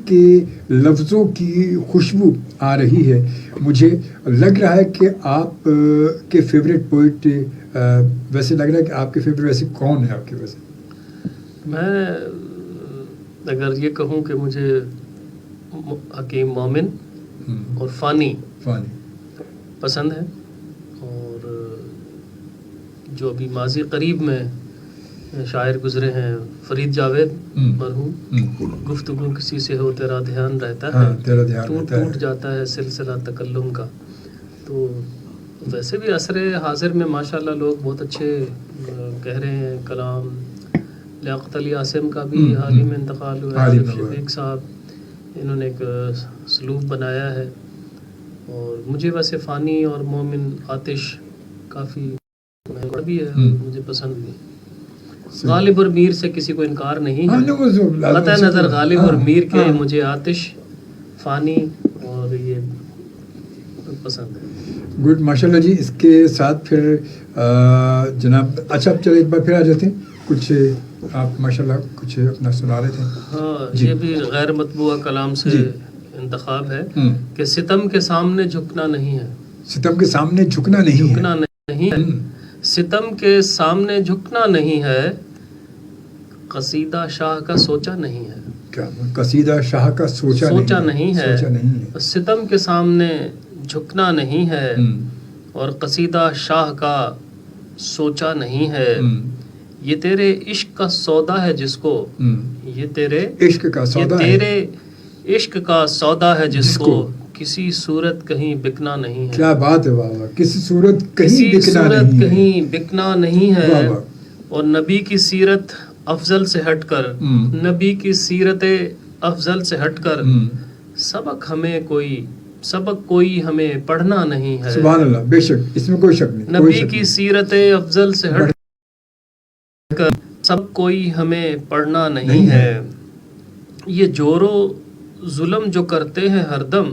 کے لفظوں کی خوشبو آ رہی ہے. مجھے لگ رہا ہے کہ آپ کے فیوریٹ پوئٹ ویسے لگ رہا ہے کہ آپ کے فیوریٹ ویسے کون ہے آپ کے؟ ویسے میں اگر یہ کہوں کہ مجھے حکیم مومن اور فانی پسند ہے، اور جو ابھی ماضی قریب میں شاعر گزرے ہیں فرید جاوید مرحوم، گفتگو کسی سے ہو تیرا دھیان رہتا ہے، ٹوٹ جاتا ہے سلسلہ تکلم کا. تو ویسے بھی عصر حاضر میں ماشاءاللہ لوگ بہت اچھے کہہ رہے ہیں کلام. لیاقت علی عاصم کا بھی حال ہی میں انتقال ہوا ہے. عارف شفیق صاحب، انہوں نے ایک سلوک بنایا ہے. اور مجھے ویسے فانی اور مومن آتش کافی بھی ہے، مجھے پسند بھی. غالب اور میر سے کسی کو انکار نہیں ہے، قطع نظر غالب اور میر کے مجھے آتش، فانی اور یہ پسند ہے. گڈ، ماشاءاللہ جی. اس کے ساتھ پھر جناب اچھا چلے ایک بار پھر آ جاتے ہیں. کچھ آپ ماشاءاللہ کچھ اپنا سنا رہے تھے. ہاں، یہ بھی غیر مطبوعہ کلام سے انتخاب ہے کہ ستم کے سامنے جھکنا نہیں ہے. ستم کے سامنے جھکنا نہیں ہے. ستم کے سامنے جھکنا نہیں ہے، قصیدہ شاہ کا سوچا نہیں ہے. کیا قصیدہ شاہ کا سوچا نہیں ہے. ستم کے سامنے جھکنا نہیں ہے اور قصیدہ شاہ کا سوچا نہیں ہے. یہ تیرے عشق کا سودا ہے جس کو، یہ تیرے عشق کا سودا ہے جس کو کسی صورت کہیں بکنا نہیں ہے. کیا بات ہے، واہ، کسی صورت کہیں بکنا نہیں ہے. اور نبی کی سیرت افضل سے ہٹ کر، نبی کی سیرت افضل سے ہٹ کر سبق کوئی ہمیں پڑھنا نہیں ہے. سبحان اللہ، بے شک اس میں کوئی شک نہیں. نبی کی سیرت افضل سے ہٹ کر سب کوئی ہمیں پڑھنا نہیں ہے. یہ جور و ظلم جو کرتے ہیں ہر دم،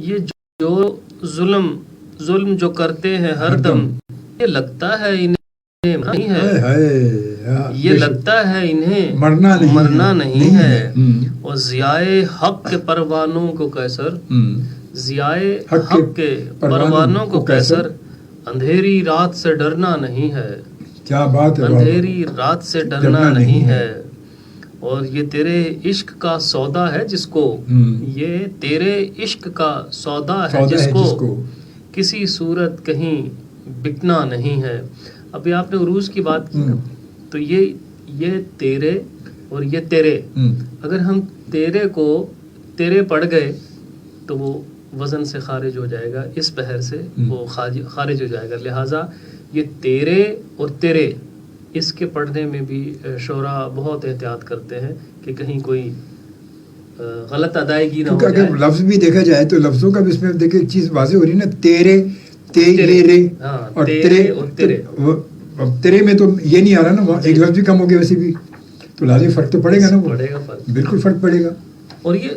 یہ جو ظلم جو کرتے ہیں ہر دم، یہ لگتا ہے انہیں نہیں ہے، یہ لگتا ہے انہیں مرنا نہیں ہے. اور ضیاء حق کے پروانوں کو کیسر، ضیاء حق کے پروانوں کو کیسر، اندھیری رات سے ڈرنا نہیں ہے. کیا بات ہے، اندھیری رات سے ڈرنا نہیں ہے. اور یہ تیرے عشق کا سودا ہے جس کو، یہ تیرے عشق کا سودا ہے جس کو کسی صورت کہیں بکنا نہیں ہے. ابھی آپ نے عروج کی بات کی، تو یہ تیرے اور یہ تیرے، اگر ہم تیرے کو تیرے پڑھ گئے تو وہ وزن سے خارج ہو جائے گا، اس بحر سے وہ خارج ہو جائے گا. لہٰذا یہ تیرے اور تیرے، اس کے پڑھنے میں بھی شعراء بہت احتیاط کرتے ہیں کہ کہیں کوئی غلط ادائیگی نہ ہو جائے. اگر لفظ بھی دیکھا جائے تو لفظوں کا بھی اس میں دیکھیں ایک چیز واضح ہو رہی ہے نا، تیرے اور تیرے میں تو یہ نہیں آ رہا نا، وہاں ایک لفظ بھی کم ہو گیا، ویسے بھی تو لازمی فرق تو پڑے گا نا، بالکل فرق پڑے گا. اور یہ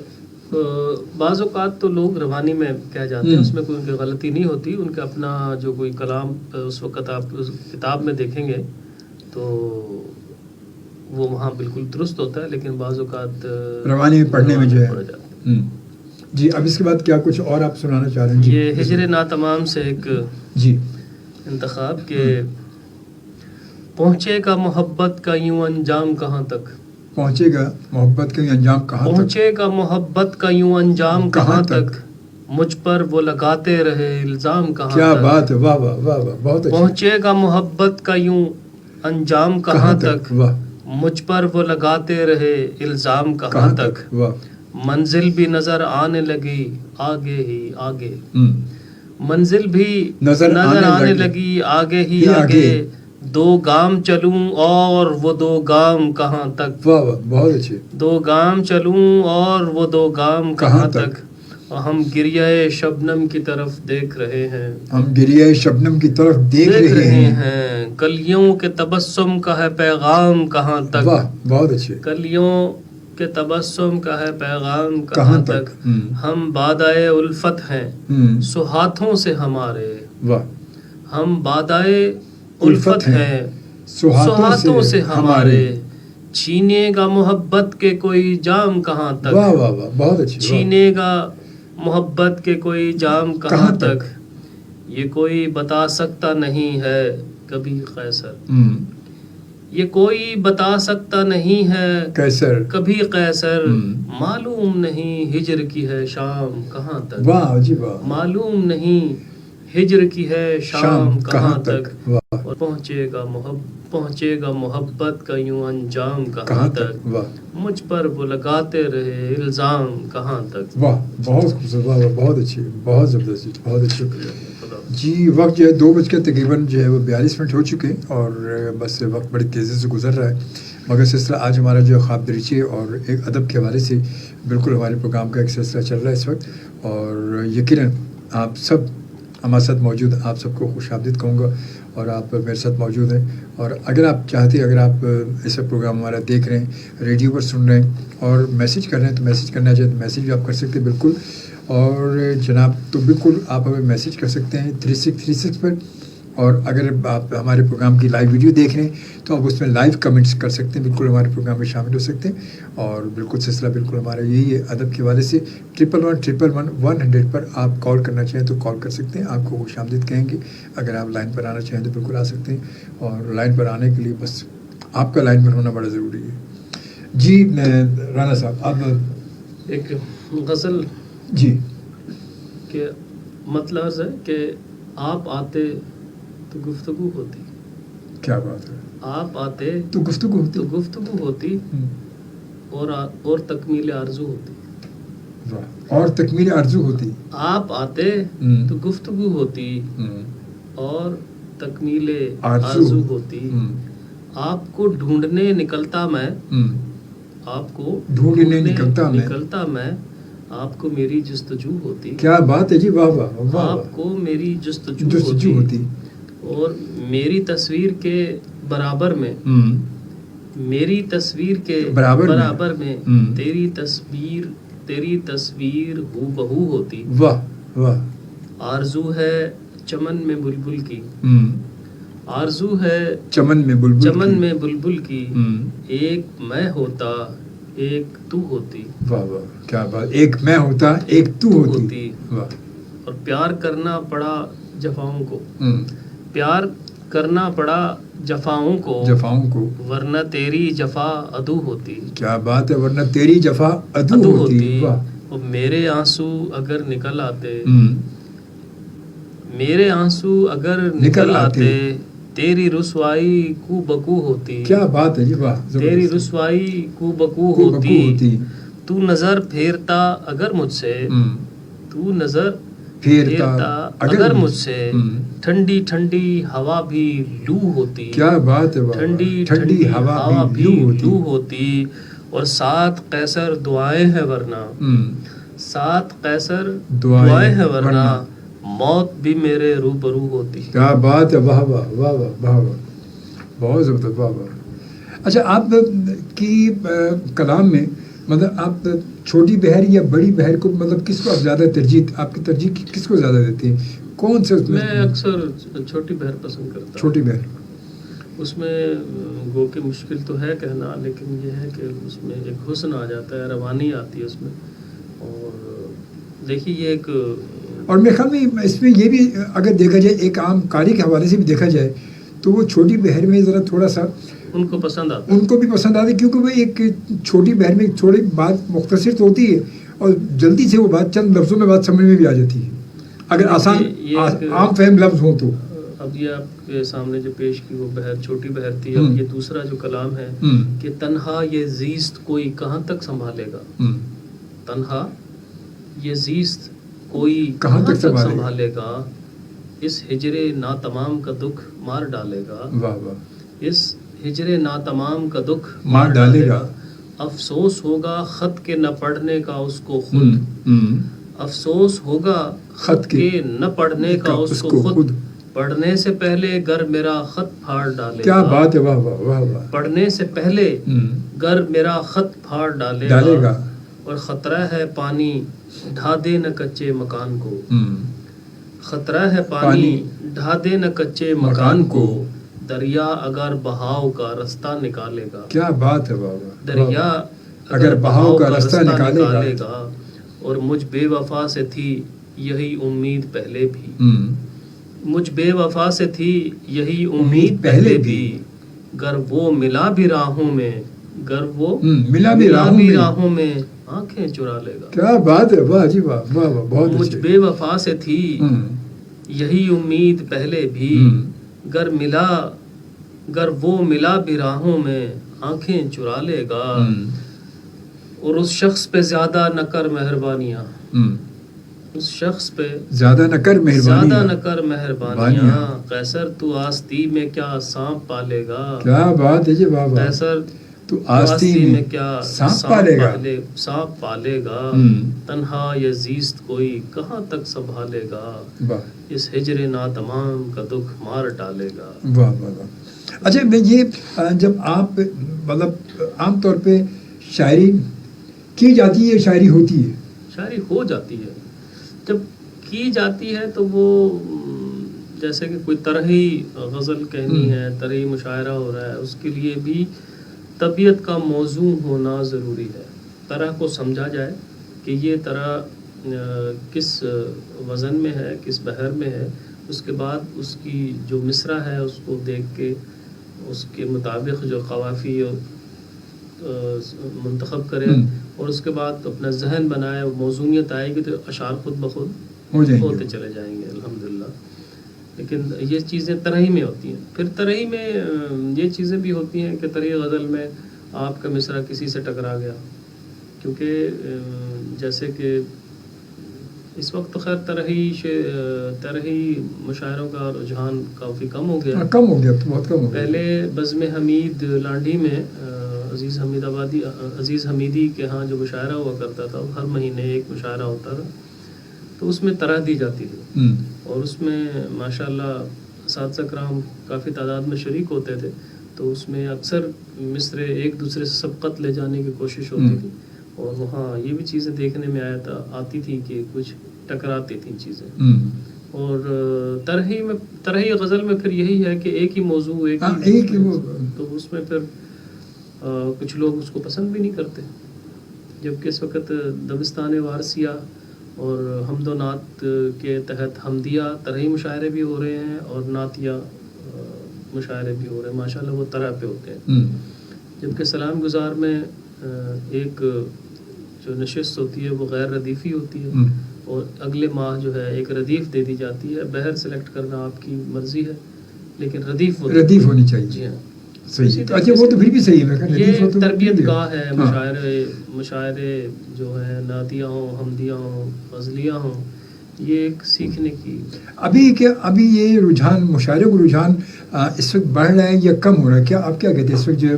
بعض اوقات تو لوگ روانی میں کہہ جاتے ہیں، اس میں کوئی ان کی غلطی نہیں ہوتی. ان کا اپنا جو کوئی کلام اس وقت آپ کتاب میں دیکھیں گے تو وہ وہاں بالکل درست ہوتا ہے، لیکن بعض اوقات روانی میں پڑھنے میں جو ہے. جی، اب اس کے بعد کیا کچھ اور آپ سنانا چاہ رہے ہیں؟ یہ ہجر ناتمام سے ایک انتخاب کہ پہنچے گا محبت کا یوں انجام کہاں تک، پہنچے گا محبت کا یوں انجام کہاں تک، پہنچے گا محبت کا یوں انجام کہاں تک، مجھ پر وہ لگاتے رہے الزام کہاں تک. کیا بات ہے، واہ واہ واہ واہ، بہت اچھا. پہنچے گا محبت کا یوں انجام کہاں تک، مجھ پر وہ لگاتے رہے الزام کہاں تک. منزل بھی نظر آنے لگی آگے ہی آگے، منزل بھی نظر آنے لگی آگے ہی آگے، دو گام چلوں اور وہ دو گام کہاں تک. بہت اچھے. دو گام چلوں اور وہ دو گام کہاں تک. اور ہم گریہ شبنم کی طرف دیکھ رہے ہیں، ہم گریہ شبنم کی طرف دیکھ رہے ہیں. کلیوں کے تبسم کا ہے پیغام کہاں تک. بہت اچھے. کلیوں کہ تبسم کا ہے پیغام کہاں تک، ہم بادائے الفت ہیں سو ہاتھوں سے ہمارے، ہم بادائے الفت ہیں سو ہاتھوں سے ہمارے، چھینے گا محبت کے کوئی جام کہاں تک، واہ واہ واہ بہت اچھی، چھینے گا محبت کے کوئی جام کہاں تک، یہ کوئی بتا سکتا نہیں ہے کبھی قیصر، یہ کوئی بتا سکتا نہیں ہے قیصر کبھی قیصر، معلوم نہیں ہجر کی ہے شام کہاں تک، واہ جی واہ، معلوم نہیں ہجر کی ہے شام کہاں تک، اور پہنچے گا محبت کا یوں انجام کہاں تک، مجھ پر وہ لگاتے رہے الزام کہاں تک۔ واہ بہت خوبصورت، واہ بہت اچھی، بہت زبردست، بہت اچھی جی۔ وقت جو ہے 2 بج کے تقریباً جو ہے وہ 42 منٹ ہو چکے ہیں اور بس وقت بڑی تیزی سے گزر رہا ہے، مگر سلسلہ آج ہمارا جو ہے خواب دریچے اور ایک ادب کے حوالے سے بالکل ہمارے پروگرام کا ایک سلسلہ چل رہا ہے اس وقت، اور یقیناً آپ سب ہمارے ساتھ موجود، آپ سب کو خوش آمدید کہوں گا، اور آپ میرے ساتھ موجود ہیں، اور اگر آپ چاہتے ہیں، اگر آپ ایسا پروگرام ہمارا دیکھ رہے ہیں، ریڈیو پر سن رہے ہیں اور میسیج کر رہے ہیں تو میسیج کرنا چاہتے ہیں میسیج بھی آپ کر سکتے ہیں بالکل، اور جناب تو بالکل آپ ہمیں میسیج کر سکتے ہیں 3636 پر، اور اگر آپ ہمارے پروگرام کی لائیو ویڈیو دیکھ رہے ہیں تو آپ اس میں لائیو کمنٹس کر سکتے ہیں، بالکل ہمارے پروگرام میں شامل ہو سکتے ہیں، اور بالکل سلسلہ بالکل ہمارا یہی ہے ادب کے حوالے سے 111111 پر آپ کال کرنا چاہیں تو کال کر سکتے ہیں، آپ کو خوش آمدید کہیں گے، اگر آپ لائن پر آنا چاہیں تو بالکل آ سکتے ہیں، اور لائن پر آنے کے لیے بس آپ کا لائن پر ہونا بڑا ضروری ہے۔ جی رانا صاحب آپ ایک غزل جی کہ مطلب ہے کہ آپ آتے تو گفتگو ہوتی، کیا بات ہے، آپ آتے تو گفتگو ہوتی، تو گفتگو ہوتی اور تکمیل آرزو ہوتی، اور تکمیل آرزو ہوتی، آپ آتے تو گفتگو ہوتی اور تکمیل آرزو ہوتی، آپ کو ڈھونڈنے نکلتا میں، آپ کو ڈھونڈنے نکلتا میں، آپ کو میری جستجو ہوتی، کیا بات ہے جی، واہ واہ واہ، آپ کو میری جستجو ہوتی، اور میری تصویر کے برابر میں، میری تصویر کے برابر میں تیری تصویر ہو بہو ہوتی، واہ واہ، آرزو ہے چمن میں بلبل کی، آرزو ہے چمن میں بلبل کی، ایک میں ہوتا ایک تو ہوتی، واہ واہ کیا بات، ایک میں ہوتا ایک تو ہوتی، واہ، اور پیار کرنا پڑا جفاؤں کو، پیار کرنا پڑا جفاؤں کو، ورنہ تیری جفا عدو ہوتی، کیا بات ہے، ورنہ تیری جفا عدو ہوتی، اور میرے آنسو اگر نکل آتے، میرے آنسو اگر نکل آتے، تیری رسوائی کو بکو ہوتی، کیا بات ہے جی، واہ، تیری رسوائی کو بکو ہوتی، تو نظر پھیرتا اگر مجھ سے، تو نظر پھیرتا اگر مجھ سے، ٹھنڈی ٹھنڈی ہوا بھی لو ہوتی، کیا بات ہے، ٹھنڈی ٹھنڈی ہوا بھی لو ہوتی، اور 7 قیصر دعائیں ہیں ورنہ، 7 قیصر دعائیں ہیں ورنہ، موت بھی میرے روبرو ہوتی، کیا بات ہے، واہ واہ واہ واہ واہ واہ، بہت زبردست، واہ واہ۔ اچھا، آپ کی کلام میں مطلب آپ چھوٹی بہر یا بڑی بہر کو مطلب کس کو آپ زیادہ ترجیح، آپ کی ترجیح کس کو زیادہ دیتے ہیں، کون سے؟ میں اکثر چھوٹی بہر پسند کرتا ہوں، چھوٹی بہر، اس میں گو کہ مشکل تو ہے کہنا، لیکن یہ ہے کہ اس میں ایک حسن آ جاتا ہے، روانی آتی ہے اس میں، اور دیکھیے یہ ایک، اور میرے خیال میں اس میں یہ بھی اگر دیکھا جائے ایک عام قاری کے حوالے سے بھی دیکھا جائے تو وہ چھوٹی بہر میں ذرا تھوڑا سا ان کو پسند آتا ہے، ان کو بھی پسند آتی ہے، کیونکہ وہ ایک چھوٹی بہر میں تھوڑی بات مختصر تو ہوتی ہے اور جلدی سے وہ بات چند لفظوں میں بات سمجھ میں بھی آ جاتی ہے اگر آسان عام فہم لفظ ہوں تو۔ اب یہ آپ کے سامنے جو پیش کی وہ بہر چھوٹی بہر تھی، اب یہ دوسرا جو کلام ہے کہ تنہا یہ زیست کوئی کہاں تک سنبھالے گا، تنہا یہ زیست کوئی کہاں تک سنبھالے گا، اس ہجر ناتمام کا دکھ مار ڈالے گا، واہ واہ، اس ہجر ناتمام کا دکھ مار ڈالے گا، افسوس ہوگا خط کے نہ پڑھنے کا اس کو خود، افسوس ہوگا خط کے نہ پڑھنے کا اس کو خود، پڑھنے سے پہلے گر میرا خط پھاڑ ڈالے گا. کیا بات ہے، واہ واہ واہ واہ. پڑھنے سے پہلے گر میرا خط پھاڑ ڈالے گا. اور خطرہ ہے پانی ڈھا دے نہ کچے مکان کو. خطرہ ہے پانی ڈھا دے نہ کچے مکان کو. دریا اگر بہاؤ کا رستہ نکالے گا. کیا بات ہے، واہ واہ. دریا اگر بہاؤ کا رستہ نکالے گا. اور مجھ بے وفا سے تھی یہی امید پہلے بھی. مجھ بے وفا سے تھی یہی امید پہلے بھی. گر وہ ملا بھی راہوں میں، گر وہ ملا بھی راہوں میں آنکھیں چرا لے گا. کیا بات ہے، واہ جی واہ واہ واہ. بہت مجھ بے وفا سے تھی یہی امید پہلے بھی. گر وہ ملا بھی راہوں میں آنکھیں چرا لے گا. اور اس شخص پہ زیادہ نہ کر مہربانیاں. اس شخص پہ زیادہ نہ کر مہربانیاں. قیصر تو آستی میں کیا سانپ پالے گا. کیا بات ہے جی، واہ واہ. قیصر تو آستی میں کیا سانپ پالے گا. تنہا یہ زیست کوئی کہاں تک سنبھالے گا. اس ہجر ناتمام کا دکھ مار ڈالے گا. واہ واہ واہ. اچھا، میں یہ جب آپ مطلب عام طور پہ شاعری کی جاتی ہے، شاعری ہوتی ہے؟ شاعری ہو جاتی ہے. جب کی جاتی ہے تو وہ جیسے کہ کوئی طرحی غزل کہنی ہے، طرحی مشاعرہ ہو رہا ہے، اس کے لیے بھی طبیعت کا موضوع ہونا ضروری ہے. طرح کو سمجھا جائے کہ یہ طرح کس وزن میں ہے، کس بحر میں ہے. اس کے بعد اس کی جو مصرع ہے اس کو دیکھ کے اس کے مطابق جو قوافی منتخب کرے اور اس کے بعد اپنا ذہن بنائے، موزونیت آئے گی تو اشعار خود بخود ہوتے چلے جائیں گے الحمدللہ. لیکن یہ چیزیں طرحی میں ہوتی ہیں. پھر طرحی میں یہ چیزیں بھی ہوتی ہیں کہ طرحی غزل میں آپ کا مصرع کسی سے ٹکرا گیا، کیونکہ جیسے کہ اس وقت تو خیر طرحی مشاعروں کا رجحان کافی کم ہو گیا. بہت کم ہو گیا. پہلے بزم حمید لانڈھی میں عزیز حمیدی کے ہاں جو مشاعرہ ہوا کرتا تھا، ہر مہینے ایک مشاعرہ ہوتا تھا، تو اس میں طرح دی جاتی تھی. اور اس میں ماشاءاللہ اساتذہ کرام کافی تعداد میں شریک ہوتے تھے. تو اس میں اکثر مصرے ایک دوسرے سے سبقت لے جانے کی کوشش ہوتی تھی. اور وہاں یہ بھی چیزیں دیکھنے میں آتی تھی کہ کچھ ٹکراتی تھیں چیزیں. اور طرحی غزل میں پھر یہی ہے کہ ایک ہی موضوع ایک ہی تو اس میں پھر کچھ لوگ اس کو پسند بھی نہیں کرتے. جبکہ اس وقت دبستان وارثیہ اور حمد و نعت کے تحت حمدیہ طرحی مشاعرے بھی ہو رہے ہیں اور نعتیہ مشاعرے بھی ہو رہے ہیں. ماشاءاللہ وہ طرح پہ ہوتے ہیں. جبکہ سلام گزار میں ایک جو نشست ہوتی ہے وہ غیر ردیفی ہوتی ہے، اور اگلے ماہ جو ہے ایک ردیف دے دی جاتی ہے. بہر سلیکٹ کرنا آپ کی مرضی ہے، لیکن ردیف ہونی چاہیے. جی ہاں، صحیح. اچھا، وہ تو پھر بھی صحیح ہے. یہ تربیت گاہ ہے. مشاعرے جو ہیں نعتیہ ہوں، حمدیہ ہوں، غزلیہ ہوں، یہ ایک سیکھنے کی. ابھی یہ رجحان، مشاعرے کو رجحان اس وقت بڑھ رہا ہے یا کم ہو رہا ہے؟ کیا آپ کیا کہتے ہیں اس وقت جو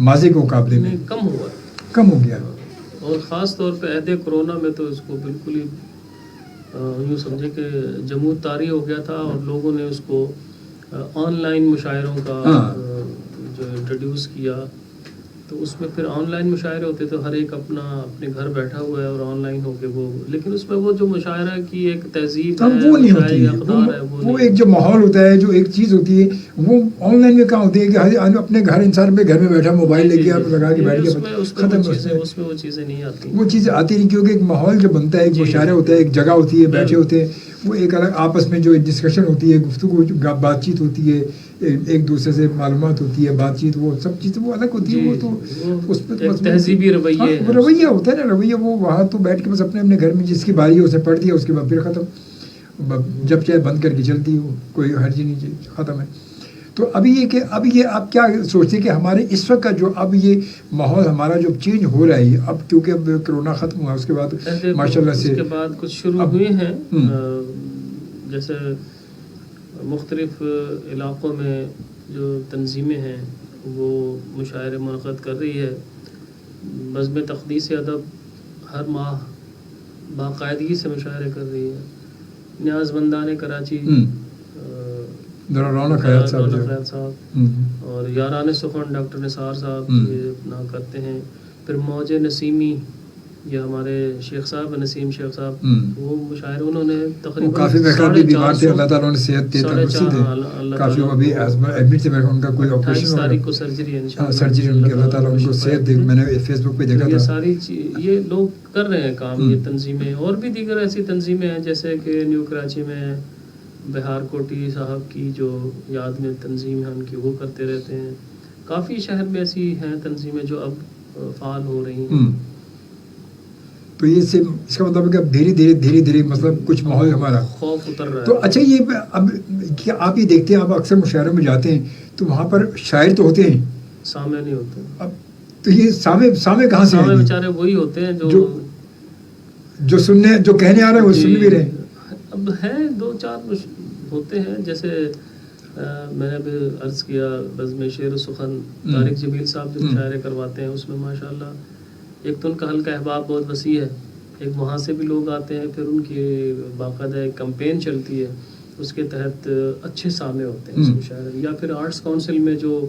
ماضی کے مقابلے میں؟ کم ہو گیا. اور خاص طور پہ عہد کرونا میں تو اس کو بالکل ہی یوں سمجھے کہ جمود طاری ہو گیا تھا، اور لوگوں نے اس کو آن لائن مشاعروں کا جو انٹروڈیوس کیا. تو اس میں پھر آن لائن مشاعرے ہوتے تو ہر ایک اپنے گھر بیٹھا ہوا ہے اور آن لائن ہو کے وہ، لیکن اس میں وہ جو مشاعرہ کی ایک تہذیب ہے، وہ نہیں ہوتی ہے. وہ ایک جو ماحول ہوتا ہے، جو ایک چیز ہوتی ہے، وہ آن لائن میں کہاں ہوتی ہے کہ اپنے گھر انسان پہ گھر میں بیٹھا موبائل لے کے آپ لگا کے بیٹھ گیا، ختم. اس میں وہ چیزیں نہیں آتی. وہ چیزیں آتی نہیں، کیونکہ ایک ماحول جو بنتا ہے، ایک مشاعرہ ہوتا ہے، ایک جگہ ہوتی ہے، بیٹھے ہوتے ہیں، وہ ایک الگ آپس میں جو ڈسکشن ہوتی ہے، گفتگو، بات چیت ہوتی ہے، ایک دوسرے سے معلومات ہوتی ہے، بات چیت، وہ سب چیزیں وہ الگ ہوتی ہے. وہ تو اس پہ تہذیبی رویہ ہوتا ہے نا، رویہ. وہ وہاں تو بیٹھ کے بس اپنے گھر میں جس کی باری ہے اسے پڑھ دیا، اس کے بعد پھر ختم، جب چاہے بند کر کے چلتی ہو، کوئی حرج نہیں، ختم ہے. تو ابھی یہ آپ کیا سوچتے ہیں کہ ہمارے اس وقت کا جو اب یہ ماحول ہمارا جو چینج ہو رہا ہے اب، کیونکہ اب کرونا ختم ہوا، اس کے بعد ماشاءاللہ سے اس کے بعد کچھ شروع ہوئے ہیں، جیسے مختلف علاقوں میں جو تنظیمیں ہیں وہ مشاعرے منعقد کر رہی ہے. بزم تقدیس ادب ہر ماہ باقاعدگی سے مشاعرے کر رہی ہے. نیاز مندان کراچی رونق حیات صاحب اور یاران سخن ڈاکٹر نثار صاحب یہ اپنا کرتے ہیں. پھر موج نسیمی یہ ہمارے شیخ صاحب نسیم شیخ صاحب وہ مشاعر انہوں نے تقریباً کافی بھی بیمار تھے, اللہ تعالیٰ نے صحت دے تندرستی دے, کافی ابھی ایڈمٹ تھے, ان کا کوئی آپریشن تاریخ کو سرجری ہے انشاءاللہ, سرجری ان کی اللہ تعالیٰ ان کو صحت دے. میں نے فیس بک پہ دیکھا تھا. یہ ساری یہ لوگ کر رہے ہیں کام, یہ تنظیمیں اور بھی دیگر ایسی تنظیمیں ہیں جیسے کہ نیو کراچی میں بہار کوٹی صاحب کی جو یاد میں تنظیم ہے ان کی وہ کرتے رہتے ہیں. کافی شہر میں ایسی ہیں تنظیمیں جو اب فعال ہو رہی ہیں. تو یہ اس کا مطلب ہے کہ دھیرے دھیرے مطلب کچھ ماحول ہمارا خوف اتر رہا ہے. تو اچھا یہ اب کیا آپ یہ دیکھتے ہیں, آپ اکثر مشاعروں میں جاتے ہیں تو وہاں پر شاعر تو ہوتے ہیں, سامع نہیں ہوتے. اب تو یہ سامع کہاں سے, سامع بیچارے وہی ہوتے ہیں جو سننے جو کہنے آ رہے ہیں وہ سن بھی رہے ہیں. اب ہیں 2-4 ہوتے ہیں, جیسے میں نے ابھی عرض کیا بزم شعر و سخن طارق جمیل صاحب جو مشاعرے کرواتے ہیں اس میں ماشاءاللہ ایک تو ان کا حلقہ احباب بہت وسیع ہے, ایک وہاں سے بھی لوگ آتے ہیں, پھر ان کی باقاعدہ ایک کمپین چلتی ہے اس کے تحت اچھے سامع ہوتے ہیں اس مشاعرے. یا پھر آرٹس کونسل میں جو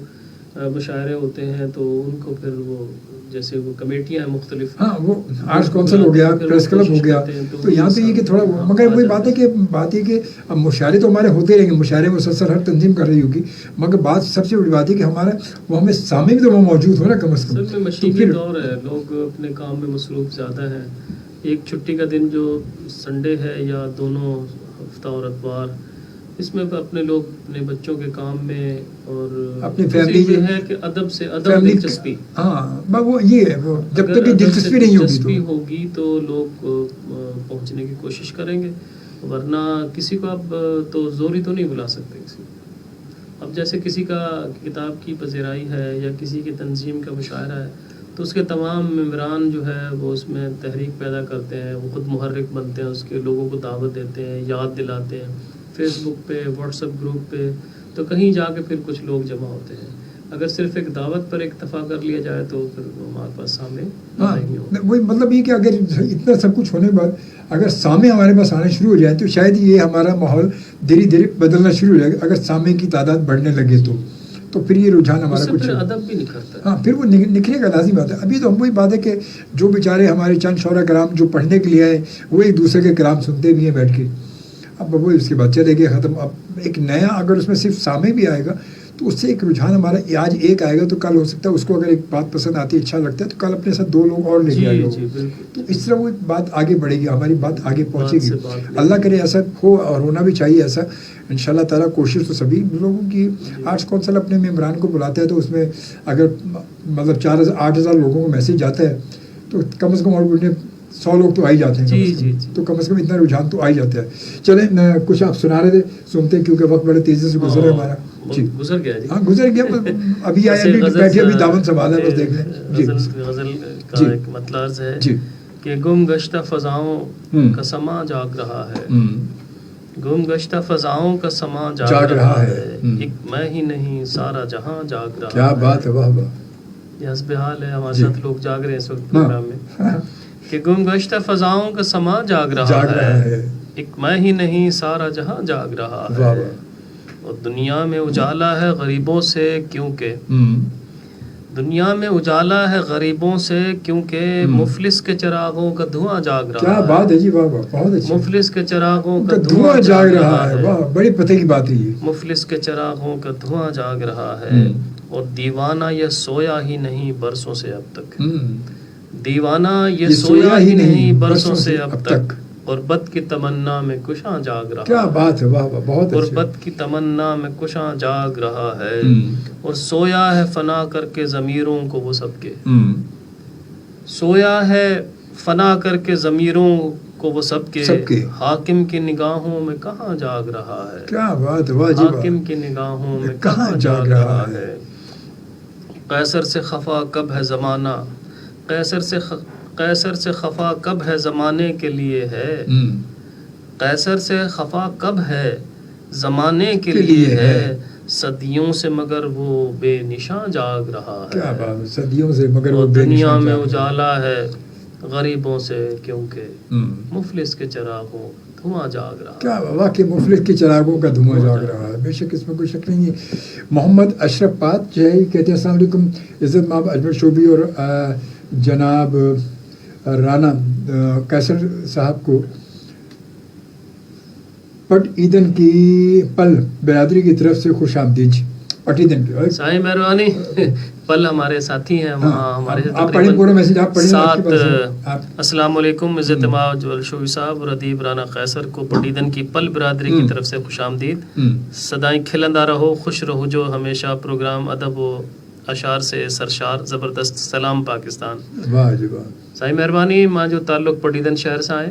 مشاعرے ہوتے ہیں تو ان کو پھر وہ جیسے وہ کمیٹیاں ہیں مختلف, ہاں وہ آرٹس کونسل ہو گیا, پریس کلب ہو گیا, تو یہاں پہ یہ کہ تھوڑا مگر وہی بات ہے کہ اب مشاعرے تو ہمارے ہوتے رہیں گے, مشاعرے مسلسل ہر تنظیم کر رہی ہوگی, مگر بات سب سے بڑی بات ہے کہ ہمارا وہ ہمیں سامع بھی تو وہ موجود ہو نا کم از کم. سب میں مشینی دور ہے, لوگ اپنے کام میں مصروف زیادہ ہیں. ایک چھٹی کا دن جو سنڈے ہے یا دونوں ہفتہ اور اتوار, اس میں اپنے لوگ اپنے بچوں کے کام میں اور اپنی فیملی یہ ہے کہ ادب سے ادب دلچسپی, ہاں وہ یہ ہے, وہ جب تک دلچسپی نہیں ہوگی تو لوگ پہنچنے کی کوشش کریں گے, ورنہ کسی کو اب تو زوری تو نہیں بلا سکتے کسی. اب جیسے کسی کا کتاب کی پذیرائی ہے یا کسی کی تنظیم کا مشاعرہ ہے تو اس کے تمام ممبران جو ہے وہ اس میں تحریک پیدا کرتے ہیں, وہ خود محرک بنتے ہیں, اس کے لوگوں کو دعوت دیتے ہیں, یاد دلاتے ہیں فیس بک پہ, واٹس ایپ گروپ پہ, تو کہیں جا کے پھر کچھ لوگ جمع ہوتے ہیں. اگر صرف ایک دعوت پر اکتفا کر لیا جائے تو پھر ہمارے پاس سامنے نہیں ہوگا. وہی مطلب یہ کہ اگر اتنا سب کچھ ہونے کے بعد اگر سامع ہمارے پاس آنا شروع ہو جائے تو شاید یہ ہمارا ماحول دھیرے بدلنا شروع ہو جائے گا. اگر سامع کی تعداد بڑھنے لگے تو پھر یہ رجحان ہمارا کچھ ادب بھی نکھرتا ہے. ہاں پھر وہ نکلے گا, لازمی بات ہے. ابھی تو ہم وہی بات ہے کہ جو بیچارے ہمارے چند شعراء کرام جو پڑھنے کے لیے آئے وہ ایک دوسرے کے کلام سنتے بھی ہیں بیٹھ کے, اب وہ اس کے بعد چلے گئے ختم. اب ایک نیا اگر اس میں صرف سامع بھی آئے گا تو اس سے ایک رجحان ہمارا آج ایک آئے گا تو کل ہو سکتا ہے اس کو اگر ایک بات پسند آتی ہے, اچھا لگتا ہے, تو کل اپنے ساتھ 2 لوگ اور لے کے آئے گا. تو اس طرح وہ بات آگے بڑھے گی, ہماری بات آگے پہنچے گی. اللہ کرے ایسا ہو اور ہونا بھی چاہیے ایسا انشاءاللہ تعالیٰ. کوشش تو سبھی لوگوں کی, آرٹس کونسل اپنے ممبران کو بلاتا ہے تو اس میں اگر مطلب 8,000 لوگوں کو میسیج جاتا ہے تو کم از کم اور 100 لوگ تو آ ہی جاتے ہیں. تو کم از کم اتنا رجحان تو آ ہی جاتا ہے. چلیں کچھ آپ سنا رہے تھے, سنتے ہیں کیونکہ وقت بڑے تیزی سے گزر ہے ہمارا. جی گزر گیا, ہاں گزر گیا, ابھی آئے ابھی بیٹھے ابھی دامن سنبھالا ہے, بس دیکھ لیں. جی غزل کا ایک مطلب ہے کہ گم گشتہ فضاؤں کا سما جاگ رہا ہے, گم گشتہ فضاؤں کا سما جاگ رہا ہے, ایک میں ہی نہیں سارا جہاں جاگ رہا ہے. کیا بات ہے, واہ واہ, یہ حسب حال ہے. ہمارے ساتھ لوگ جاگ رہے ہیں اس وقت پروگرام میں کہ گم گشتہ فضاؤں کا سما جاگ رہا ہے, ایک میں ہی نہیں سارا جہاں جاگ رہا ہے. اور دنیا میں اجالا ہے غریبوں سے کیونکہ دنیا میں اجالا ہے غریبوں سے کیونکہ مفلس کے چراغوں کا دھواں جاگ رہا ہے. کیا بات ہے جی, واہ واہ, بہت اچھا. مفلس کے چراغوں کا دھواں جاگ رہا ہے, واہ, بڑی پتہ کی بات ہے یہ. مفلس کے چراغوں کا دھواں جاگ رہا ہے, اور دیوانہ یہ سویا ہی نہیں برسوں سے اب تک, دیوانہ یہ سویا ہی نہیں برسوں سے اب تک, اور بد کی تمنا میں کشاں جاگ رہا. کیا بات ہے, واہ واہ, بہت اور بد کی تمنا میں کشاں جاگ رہا ہے, اور سویا ہے فنا کر کے ضمیروں کو وہ سب کے, سویا ہے فنا کر کے ضمیروں کو وہ سب کے, حاکم کی نگاہوں میں کہاں جاگ رہا ہے. کیا بات ہے, واہ جی, حاکم کی نگاہوں میں کہاں جاگ رہا ہے. قیصر سے خفا کب ہے زمانہ, قیصر سے خفا کب ہے زمانے کے لیے ہے, قیصر سے خفا کب ہے زمانے کے لیے ہے, صدیوں سے مگر وہ بے نشاں جاگ رہا ہے. کیا بات ہے, صدیوں سے مگر وہ دنیا میں اجالا ہے غریبوں سے کیونکہ مفلس کے چراغوں دھواں جاگ رہا. کیا واقعی مفلس کے چراغوں کا دھواں جاگ رہا ہے، بے شک اس میں کوئی شک نہیں ہے. محمد اشرف پات جو ہے کہتے ہیں السلام علیکم عزت مآب اجمل شوبی اور جناب رانا قیصر صاحب کو پٹ ایدن کی پل برادری کی طرف سے خوش آمدید. پٹ ایدن کی سائیں مہربانی. پل ہمارے ساتھی ہیں وہاں ہمارے ساتھ. السلام علیکم عزت مآب اجمل شوبی صاحب اور ادیب رانا قیصر کو پٹ ایدن کی پل برادری کی طرف سے خوش آمدید. صدائیں کھلندا رہو، خوش رہو جو ہمیشہ پروگرام ادب و اشعار سے سرشار زبردست. سلام پاکستان. واہ جی واہ. سائیں مہربانی ماں جو تعلق پٹیدن شہر سے آئے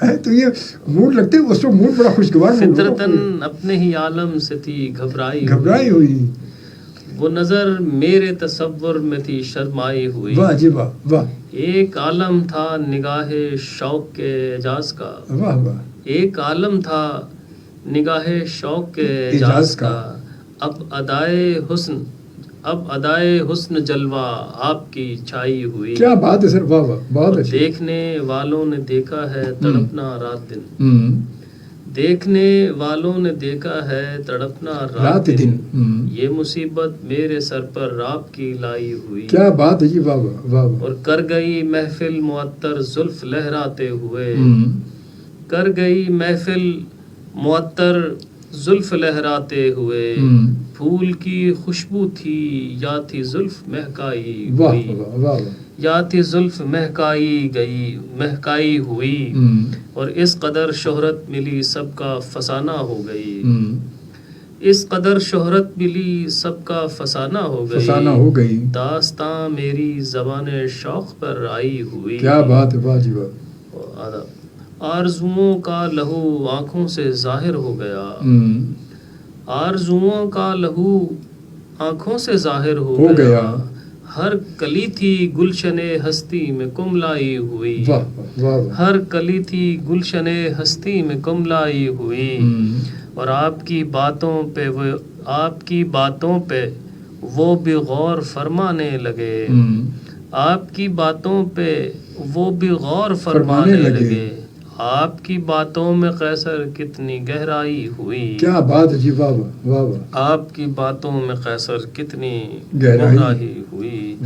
تو یہ موڈ لگتے اس وقت موڈ بڑا خوشگوار، فطرتاً اپنے ہی عالم سے تھی گھبرائی ہوئی، وہ نظر میرے تصور میں تھی شرمائی ہوئی، واہ جی واہ واہ، ایک عالم تھا نگاہ شوق کے اعجاز کا، واہ واہ، ایک عالم تھا نگاہ شوق کے اعجاز کا، اب ادائے حسن جلوہ آپ کی چھائی ہوئی، کیا بات ہے سر، واہ واہ، بہت اچھا، دیکھنے والوں نے دیکھا ہے تڑپنا رات دن، دیکھنے والوں نے دیکھا ہے تڑپنا رات دن، یہ مصیبت میرے سر پر آپ کی لائی ہوئی، کیا بات ہے جی، واہ واہ واہ، اور کر گئی محفل معطر زلف لہراتے ہوئے، کر گئی محفل معطر زلف لہراتے ہوئے، پھول کی خوشبو تھی یا تھی زلف مہکائی ہوئی، یا تھی زلف مہکائی ہوئی، اور اس قدر شہرت ملی سب کا فسانہ ہو گئی، اس قدر شہرت ملی سب کا فسانہ ہو گئی، داستاں میری زبان شوق پر آئی ہوئی، کیا بات ہے، واہ جی واہ، آرزوؤں کا لہو آنکھوں سے ظاہر ہو گیا، آرزوؤں کا لہو آنکھوں سے ظاہر ہو گیا، ہر کلی تھی گلشن ہستی میں کملائی ہوئی، ہر کلی تھی گلشن ہستی میں کملائی ہوئی، اور آپ کی باتوں پہ وہ بھی غور فرمانے لگے، آپ کی باتوں پہ وہ بھی غور فرمانے لگے، آپ کی باتوں میں قیصر کتنی گہرائی ہوئی، کیا بات ہے جی، واہ واہ واہ واہ، آپ کی باتوں میں قیصر کتنی گہرائی ہوئی۔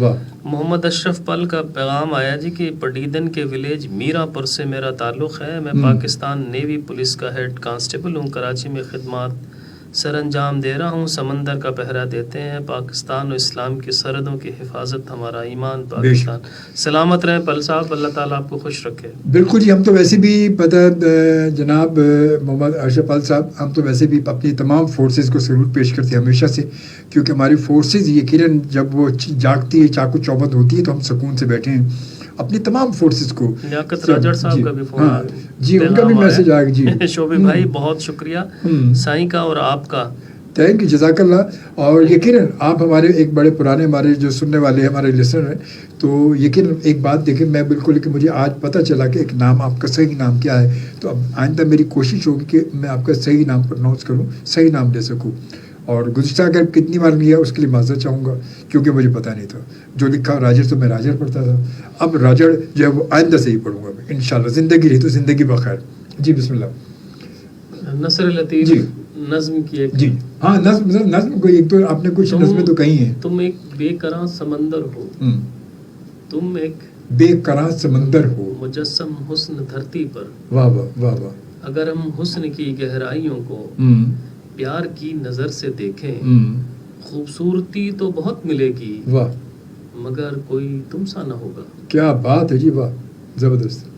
محمد اشرف پل کا پیغام آیا جی کہ پٹیدن کے ولیج میرا پور سے میرا تعلق ہے، میں پاکستان نیوی پولیس کا ہیڈ کانسٹیبل ہوں، کراچی میں خدمات سر انجام دے رہا ہوں، سمندر کا پہرا دیتے ہیں، پاکستان و اسلام کی سرحدوں کی حفاظت ہمارا ایمان، پاکستان سلامت رہیں پل صاحب، اللہ تعالیٰ آپ کو خوش رکھے۔ بالکل جی، ہم تو ویسے بھی پتہ جناب محمد اشرف پل صاحب، ہم تو ویسے بھی اپنی تمام فورسز کو سلوٹ پیش کرتے ہیں ہمیشہ سے، کیونکہ ہماری فورسز یقیناً جب وہ جاگتی ہے، چاقو چوبند ہوتی ہے، تو ہم سکون سے بیٹھے ہیں، اپنی تمام فورسز کو۔ لیاقت راجڑ صاحب کا بھی فون جی، ان کا بھی میسج آ گیا جی، شعبے بھائی بہت شکریہ سائیں کا اور آپ کا، تھینک یو، جزاک اللہ۔ اور یقیناً آپ ہمارے ایک بڑے پرانے ہمارے جو سننے والے ہمارے لسنر ہیں، تو یقیناً ایک بات دیکھیں، میں بالکل کہ مجھے آج پتہ چلا کہ ایک نام آپ کا صحیح نام کیا ہے، تو اب آئندہ میری کوشش ہوگی کہ میں آپ کا صحیح نام پروناؤنس کروں، صحیح نام لے سکوں، اور گزشتہ اگر کتنی بار لیا اس کے لیے معذرت چاہوں گا، کیونکہ مجھے پتہ نہیں تھا، جو لکھا راجر تو میں راجر پڑھتا تھا، اب راجر جو ہے وہ آئندہ سے ہی پڑھوں گا میں انشاءاللہ، زندگی رہی تو زندگی بخیر۔ جی بسم اللہ۔ نصر لطیف جی، نظم کی ایک، جی ہاں، نظم کوئی ایک تو آپ نے کچھ نظمیں تو کہی ہیں، تم ایک بے کراں سمندر ہو، تم ایک بے کراں سمندر ہو، مجسم حسن دھرتی پر، واہ واہ واہ واہ، اگر ہم حسن کی گہرائیوں کو پیار کی نظر سے دیکھیں، خوبصورتی تو بہت ملے گی، واہ، مگر کوئی تم سا نہ ہوگا، کیا بات ہے جی، واہ، زبردست۔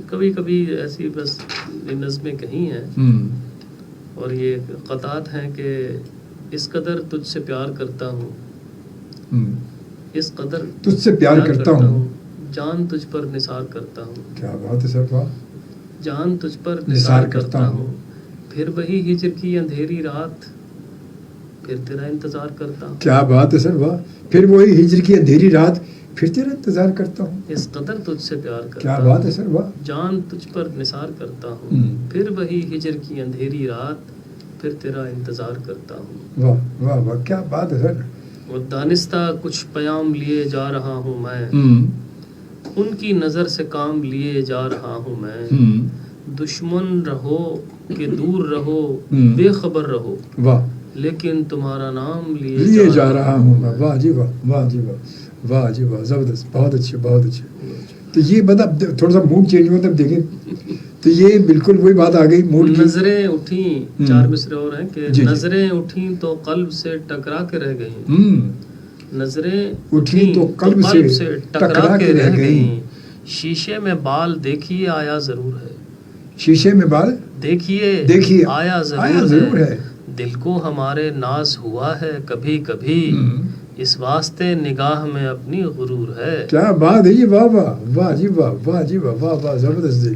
کبھی کبھی ایسی بس نظمیں کہی ہیں، اور یہ قطعات ہیں کہ اس قدر تجھ سے پیار کرتا ہوں، اس قدر تجھ سے پیار کرتا ہوں، جان تجھ پر نثار کرتا ہوں، کیا بات ہے سر، واہ، جان تجھ پر نثار کرتا ہوں، پھر وہی ہجر کی اندھیری رات، پھر تیرا انتظار کرتا ہوں، کیا بات ہے سر، واہ، پھر وہی ہجر کی اندھیری رات، پھر تیرا انتظار کرتا ہوں، اس قدر تجھ سے پیار کرتا کیا ہوں، بات ہے سر، واہ، جان تجھ پر نثار کرتا ہوں، پھر وہی ہجر کی اندھیری رات، پھر تیرا انتظار کرتا ہوں، واہ واہ واہ، کیا بات ہے سر، اور دانستہ کچھ پیام لیے جا رہا ہوں میں، ان کی نظر سے کام لیے جا رہا ہوں میں، دشمن رہو کہ دور رہو، بے خبر رہو، واہ، لیکن تمہارا نام لیے جا رہا ہوں میں، واہ جی واہ، واہ جی واہ، واہ جی واہ، زبردست، بہت اچھے بہت اچھے۔ تو یہ مطلب تھوڑا سا موڈ چینج ہوا، تب دیکھیں تو یہ بالکل وہی بات آ گئی موڈ کی۔ نظریں اٹھیں، چار مصرے اور ہیں کہ نظریں اٹھیں تو قلب سے ٹکرا کے رہ گئیں، نظریں اٹھیں تو قلب سے ٹکرا کے رہ گئیں، شیشے میں بال دیکھیے آیا ضرور ہے، شیشے میں بال دیکھیے آیا ضرور ہے، دل کو ہمارے ناز ہوا ہے کبھی کبھی، اس واسطے نگاہ میں اپنی غرور ہے، کیا بات ہے جی، واہ واہ، واہ جی واہ، واہ جی واہ، واہ واہ، زبردست جی۔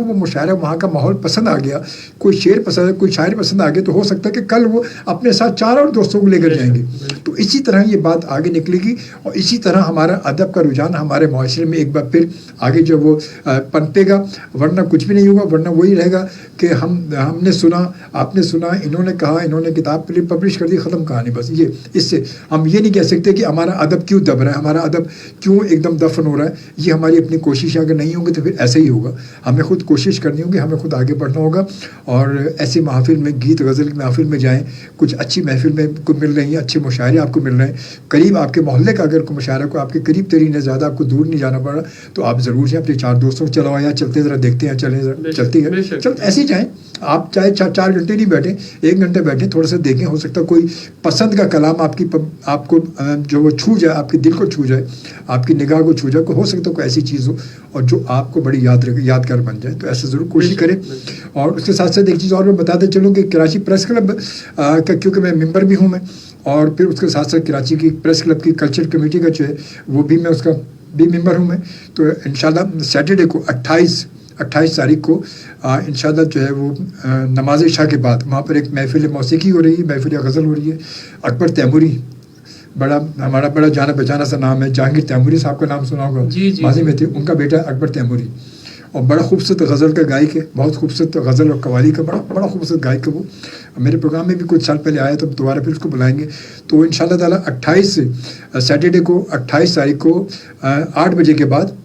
وہ مشاعرہ وہاں کا ماحول پسند آ گیا, کوئی شعر پسند ہے, کوئی شاعر پسند آ گیا, تو ہو سکتا ہے کہ کل وہ اپنے ساتھ 4 اور دوستوں کو لے کر جائیں گے. تو اسی طرح یہ بات آگے نکلے گی, اور اسی طرح ہمارا ادب کا رجحان ہمارے معاشرے میں ایک بار پھر آگے جو وہ پنپے گا, ورنہ کچھ بھی نہیں ہوگا. ورنہ وہی رہے گا کہ ہم نے سنا, آپ نے سنا, انہوں نے کہا, انہوں نے کتاب پبلش کر دی, ختم کہانی بس. یہ اس سے ہم یہ نہیں کہہ سکتے کہ ہمارا ادب کیوں دب رہا ہے, ہمارا ادب کیوں ایک دم دفن ہو رہا ہے. یہ ہماری اپنی کوشش ہے, اگر نہیں ہوگی تو پھر ایسے ہی ہوگا. ہمیں خود کوشش کرنی ہوگی, ہمیں خود آگے بڑھنا ہوگا, اور ایسی محافل میں, گیت غزل کی محافل میں جائیں. کچھ اچھی محفل میں کو مل رہی ہیں, اچھے مشاعرے آپ کو مل رہے ہیں قریب, آپ کے محلے کا اگر کوئی مشاعرہ کو آپ کے قریب ترین ہے, زیادہ آپ کو دور نہیں جانا پڑ رہا, تو آپ ضرور جائیں. اپنے 4 دوستوں کو چلاؤ, یا چلتے ذرا دیکھتے ہیں, چلیں ذرا چلتی ہے, چل ایسے ہی جائیں. آپ چاہے 4 گھنٹے نہیں بیٹھیں, 1 گھنٹے بیٹھیں, تھوڑا سا دیکھیں, ہو سکتا ہے کوئی پسند کا کلام آپ کو جو وہ چھو جائے, آپ کے دل کو چھو جائے, آپ کی نگاہ کو چھو جائے, ہو سکتا ہے کوئی ایسی چیز ہو اور جو آپ کو بڑی یادگار بن جائے. تو ایسا ضرور کوشش کریں. اور اس کے ساتھ ساتھ ایک چیز اور میں بتاتے چلوں کہ کراچی پریس کلب کا, کیونکہ میں ممبر بھی ہوں میں, اور پھر اس کے ساتھ ساتھ کراچی کی پریس کلب کی کلچر کمیٹی کا جو ہے وہ بھی میں اس کا بھی ممبر ہوں میں. تو انشاءاللہ سیٹرڈے کو 28 تاریخ کو انشاءاللہ جو ہے وہ نماز عشاء کے بعد وہاں پر ایک محفل موسیقی ہو رہی ہے, محفل غزل ہو رہی ہے. اکبر تیموری, ہمارا بڑا جانا پہچانا سا نام ہے, جہانگیر تیموری صاحب کا نام سنا ہوگا, ماضی میں تھے, ان کا بیٹا اکبر تیموری, اور بڑا خوبصورت غزل کا گائک ہے, بہت خوبصورت غزل اور قوالی کا بڑا خوبصورت گائک ہے وہ. میرے پروگرام میں بھی کچھ سال پہلے آیا, تو دوبارہ پھر اس کو بلائیں گے. تو انشاءاللہ تعالیٰ سیٹرڈے کو 28 تاریخ کو 8 بجے کے بعد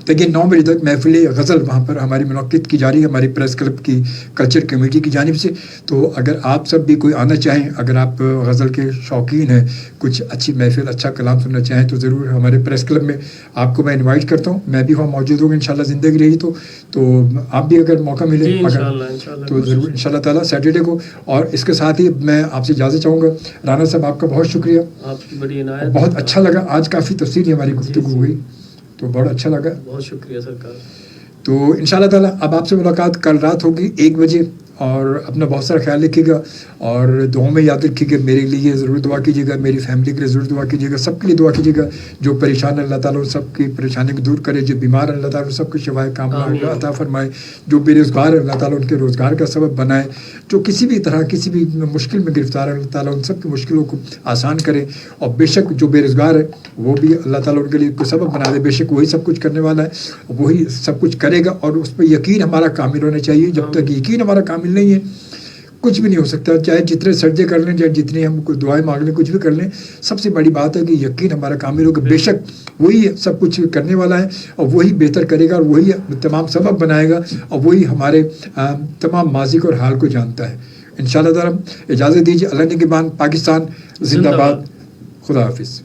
تک 9 بجے تک محفل غزل وہاں پر ہماری منعقد کی جا رہی ہے, ہماری پریس کلب کی کلچر کمیٹی کی جانب سے. تو اگر آپ سب بھی کوئی آنا چاہیں, اگر آپ غزل کے شوقین ہیں, کچھ اچھی محفل, اچھا کلام سننا چاہیں, تو ضرور ہمارے پریس کلب میں آپ کو میں انوائٹ کرتا ہوں. میں بھی وہاں موجود ہوں انشاءاللہ, زندگی رہی تو آپ بھی اگر موقع ملے تو ضرور انشاءاللہ تعالیٰ سیٹرڈے کو. اور اس کے ساتھ ہی میں آپ سے اجازت چاہوں گا. رانا صاحب آپ کا بہت شکریہ, آپ کی بڑی عنایت, بہت اچھا لگا, آج کافی تفصیلی ہماری گفتگو ہوئی, تو بڑا اچھا لگا. بہت شکریہ سرکار. تو انشاءاللہ تعالیٰ اب آپ سے ملاقات کل رات ہوگی 1 بجے, اور اپنا بہت سارا خیال رکھیے گا, اور دعاؤں میں یاد رکھیے گا, میرے لیے ضرور دعا کیجیے گا, میری فیملی کے لیے ضرور دعا کیجیے گا, سب کے لیے دعا کیجیے گا. جو پریشان اللہ تعالیٰ سب کی پریشانی کو دور کرے, جو بیمار اللہ تعالیٰ سب کو شفائے کاملہ عطا فرمائے, جو بے روزگار ہے اللہ تعالیٰ ان کے روزگار کا سبب بنائے, جو کسی بھی طرح کسی بھی مشکل میں گرفتار ہے اللہ تعالیٰ ان سب کی مشکلوں کو آسان کرے. اور بے شک جو بے روزگار ہے وہ بھی اللہ تعالیٰ ان کے لیے کوئی سبب بنا دے. بے شک وہی سب کچھ کرنے والا ہے, وہی سب کچھ کرے گا, اور اس پہ یقین ہمارا کامل ہونا چاہیے. جب تک یقین ہمارا کامل نہیں ہے کچھ بھی نہیں ہو سکتا. چاہے جتنے سجدے کر لیں, چاہے جتنی ہم کو دعائیں مانگ لیں, کچھ بھی کر لیں, سب سے بڑی بات ہے کہ یقین ہمارا کامل ہو کہ بے شک وہی سب کچھ کرنے والا ہے, اور وہی بہتر کرے گا, اور وہی تمام سبب بنائے گا, اور وہی ہمارے تمام ماضی کو اور حال کو جانتا ہے. انشاءاللہ تعالیٰ اجازت دیجیے. اللہ نگہبان. پاکستان زندہ باد. خدا حافظ.